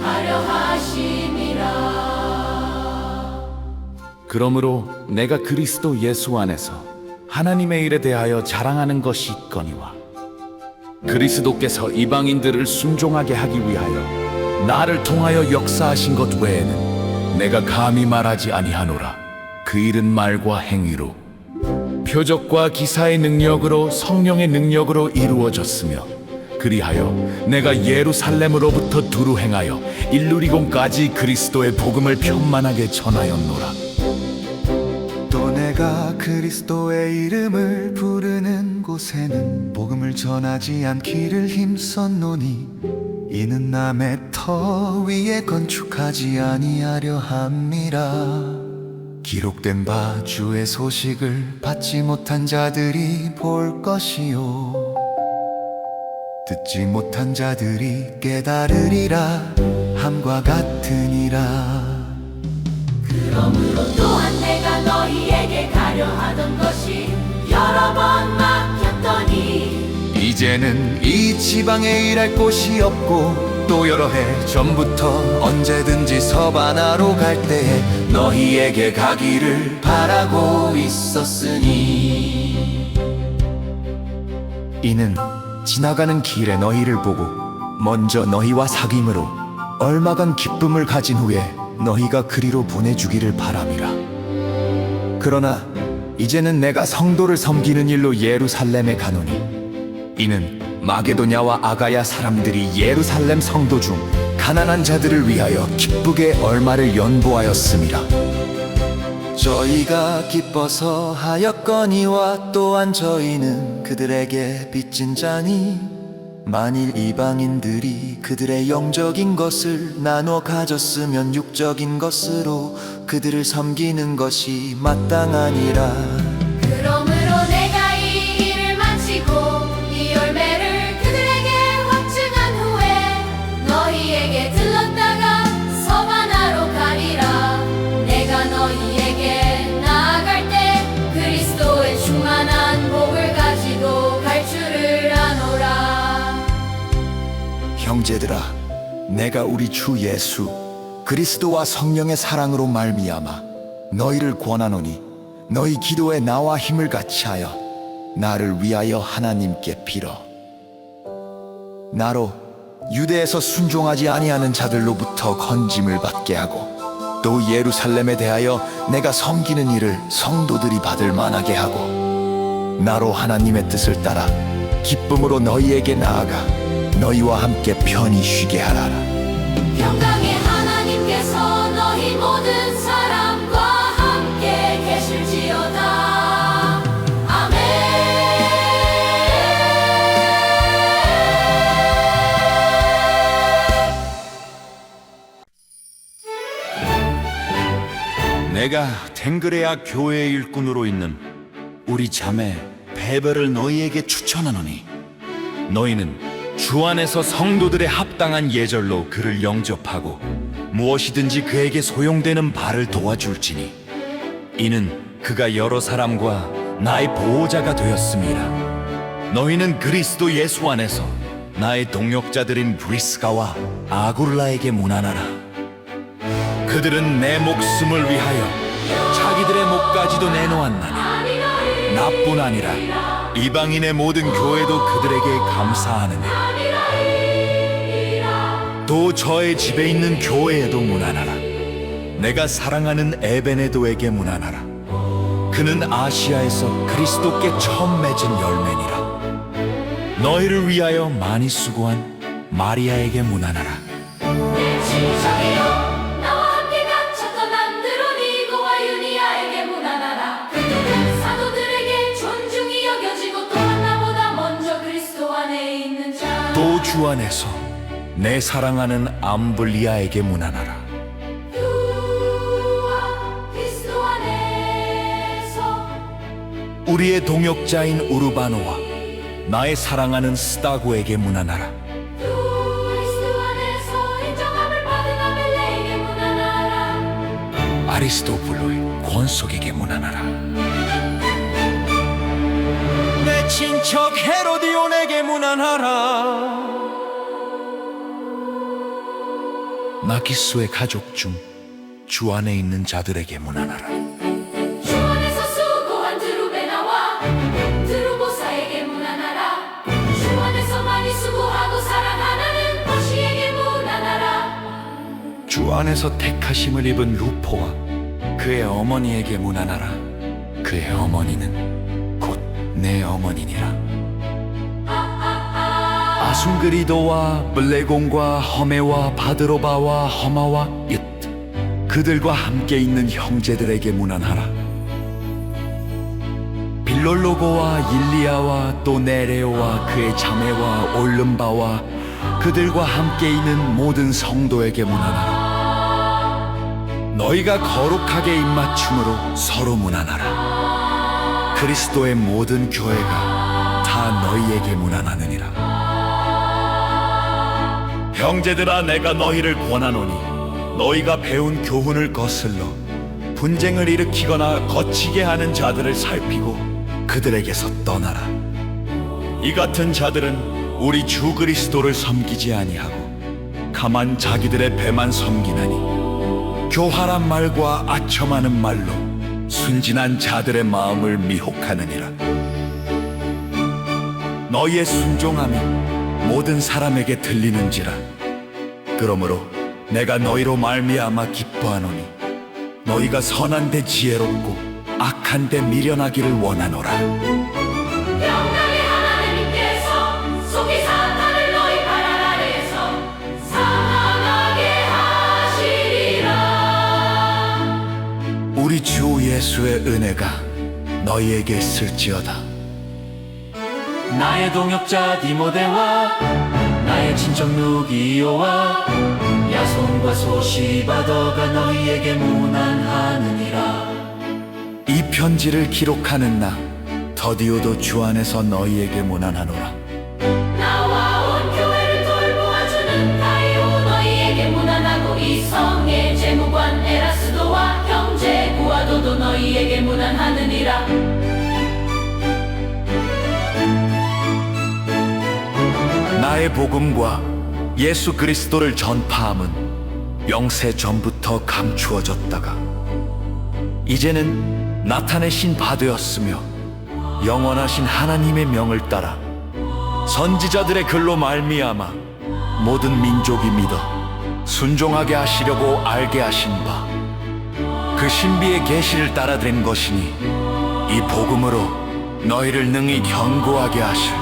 하려 하심이라. 그러므로 내가 그리스도 예수 안에서 하나님의 일에 대하여 자랑하는 것이 있거니와 그리스도께서 이방인들을 순종하게 하기 위하여 나를 통하여 역사하신 것 외에는 내가 감히 말하지 아니하노라. 그 일은 말과 행위로 표적과 기사의 능력으로 성령의 능력으로 이루어졌으며 그리하여 내가 예루살렘으로부터 두루 행하여 일루리곤까지 그리스도의 복음을 편만하게 전하였노라. 또 내가 그리스도의 이름을 부르는 곳에는 복음을 전하지 않기를 힘썼노니 이는 남의 터 위에 건축하지 아니하려 함이라. 기록된 바 주의 소식을 받지 못한 자들이 볼 것이요 듣지 못한 자들이 깨달으리라 함과 같으니라. 그러므로 또한 내가 너희에게 가려 하던 것이 여러 번 막혔더니 이제는 이 지방에 일할 곳이 없고 또 여러 해 전부터 언제든지 서바나로 갈 때에 너희에게 가기를 바라고 있었으니 이는 지나가는 길에 너희를 보고 먼저 너희와 사귐으로 얼마간 기쁨을 가진 후에 너희가 그리로 보내주기를 바람이라. 그러나 이제는 내가 성도를 섬기는 일로 예루살렘에 가노니 이는 마게도냐와 아가야 사람들이 예루살렘 성도 중 가난한 자들을 위하여 기쁘게 얼마를 연보하였음이라. 저희가 기뻐서 하였거니와 또한 저희는 그들에게 빚진 자니 만일 이방인들이 그들의 영적인 것을 나눠 가졌으면 육적인 것으로 그들을 섬기는 것이 마땅하니라. 그러므로 내가 이 일을 마치고 이 열매를 그들에게 확증한 후에 너희에게 들렀다가 서바나로 가리라. 내가 너희에게 나아갈 때 그리스도의 충만한 복을 가지고 갈 줄을 아노라. 형제들아, 내가 우리 주 예수 그리스도와 성령의 사랑으로 말미암아 너희를 권하노니 너희 기도에 나와 힘을 같이하여 나를 위하여 하나님께 빌어. 나로 유대에서 순종하지 아니하는 자들로부터 건짐을 받게 하고 또 예루살렘에 대하여 내가 섬기는 일을 성도들이 받을 만하게 하고 나로 하나님의 뜻을 따라 기쁨으로 너희에게 나아가 너희와 함께 편히 쉬게 하라라. 평강의 하나님께서 너희 모든 사람과 함께 계실지어다. 아멘. 내가 탱그레아 교회의 일꾼으로 있는 우리 자매 베베를 너희에게 추천하노니 너희는 주 안에서 성도들의 합당한 예절로 그를 영접하고 무엇이든지 그에게 소용되는 바를 도와줄지니 이는 그가 여러 사람과 나의 보호자가 되었음이라. 너희는 그리스도 예수 안에서 나의 동역자들인 브리스가와 아굴라에게 문안하라. 그들은 내 목숨을 위하여 자기들의 목까지도 내놓았나니 나뿐 아니라 이방인의 모든 교회도 그들에게 감사하느냐. 또 저의 집에 있는 교회에도 문안하라. 내가 사랑하는 에베네도에게 문안하라. 그는 아시아에서 그리스도께 처음 맺은 열매니라. 너희를 위하여 많이 수고한 마리아에게 문안하라. 내 친정이여 나와 함께 갇혔던 안드로니고와 유니아에게 문안하라. 그들은 사도들에게 존중이 여겨지고 또한 나보다 먼저 그리스도 안에 있는 자. 또 주 안에서 내 사랑하는 암블리아에게 문안하라. 유와 그리스도 안에서 우리의 동역자인 우르바노와 나의 사랑하는 스다고에게 문안하라. 그리스도 안에서 인정함을 받은 아벨레에게 문안하라. 아리스토블로의 권속에게 문안하라. 내 친척 헤로디온에게 문안하라. 나키스의 가족 중 주 안에 있는 자들에게 문안하라. 주 안에서 수고한 드루베나와 주 안에서 택하심을 입은 루포와 그의 어머니에게 문안하라. 그의 어머니는 곧 내 어머니니라. 아순그리도와 블레곤과 허메와 바드로바와 허마와 윕 그들과 함께 있는 형제들에게 문안하라. 빌롤로고와 일리아와 또 네레오와 그의 자매와 올름바와 그들과 함께 있는 모든 성도에게 문안하라. 너희가 거룩하게 입맞춤으로 서로 문안하라. 그리스도의 모든 교회가 다 너희에게 문안하느니라. 형제들아, 내가 너희를 권하노니 너희가 배운 교훈을 거슬러 분쟁을 일으키거나 거치게 하는 자들을 살피고 그들에게서 떠나라. 이 같은 자들은 우리 주 그리스도를 섬기지 아니하고 가만 자기들의 배만 섬기나니 교활한 말과 아첨하는 말로 순진한 자들의 마음을 미혹하느니라. 너희의 순종함이 모든 사람에게 들리는지라. 그러므로 내가 너희로 말미암아 기뻐하노니 너희가 선한 데 지혜롭고 악한 데 미련하기를 원하노라. 영광의 하나님께서 속이 사탄을 너희 발 아래에서 상하게 하시리라. 우리 주 예수의 은혜가 너희에게 있을지어다. 나의 동역자 디모데와 나의 친척 누기오와 야손과 소시바더가 너희에게 문안하느니라. 이 편지를 기록하는 나 더디오도 주 안에서 너희에게 문안하노라. 나와 온 교회를 돌보아주는 가이오 너희에게 문안하고 이 성의 재무관 에라스도와 형제 구아도도 너희에게 문안하느니라. 나의 복음과 예수 그리스도를 전파함은 영세 전부터 감추어졌다가 이제는 나타내신 바 되었으며 영원하신 하나님의 명을 따라 선지자들의 글로 말미암아 모든 민족이 믿어 순종하게 하시려고 알게 하신 바 그 신비의 계시를 따라 된 것이니 이 복음으로 너희를 능히 견고하게 하실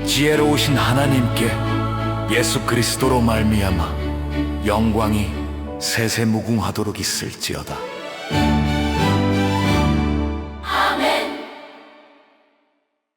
지혜로우신 하나님께 예수 그리스도로 말미암아 영광이 세세무궁하도록 있을지어다.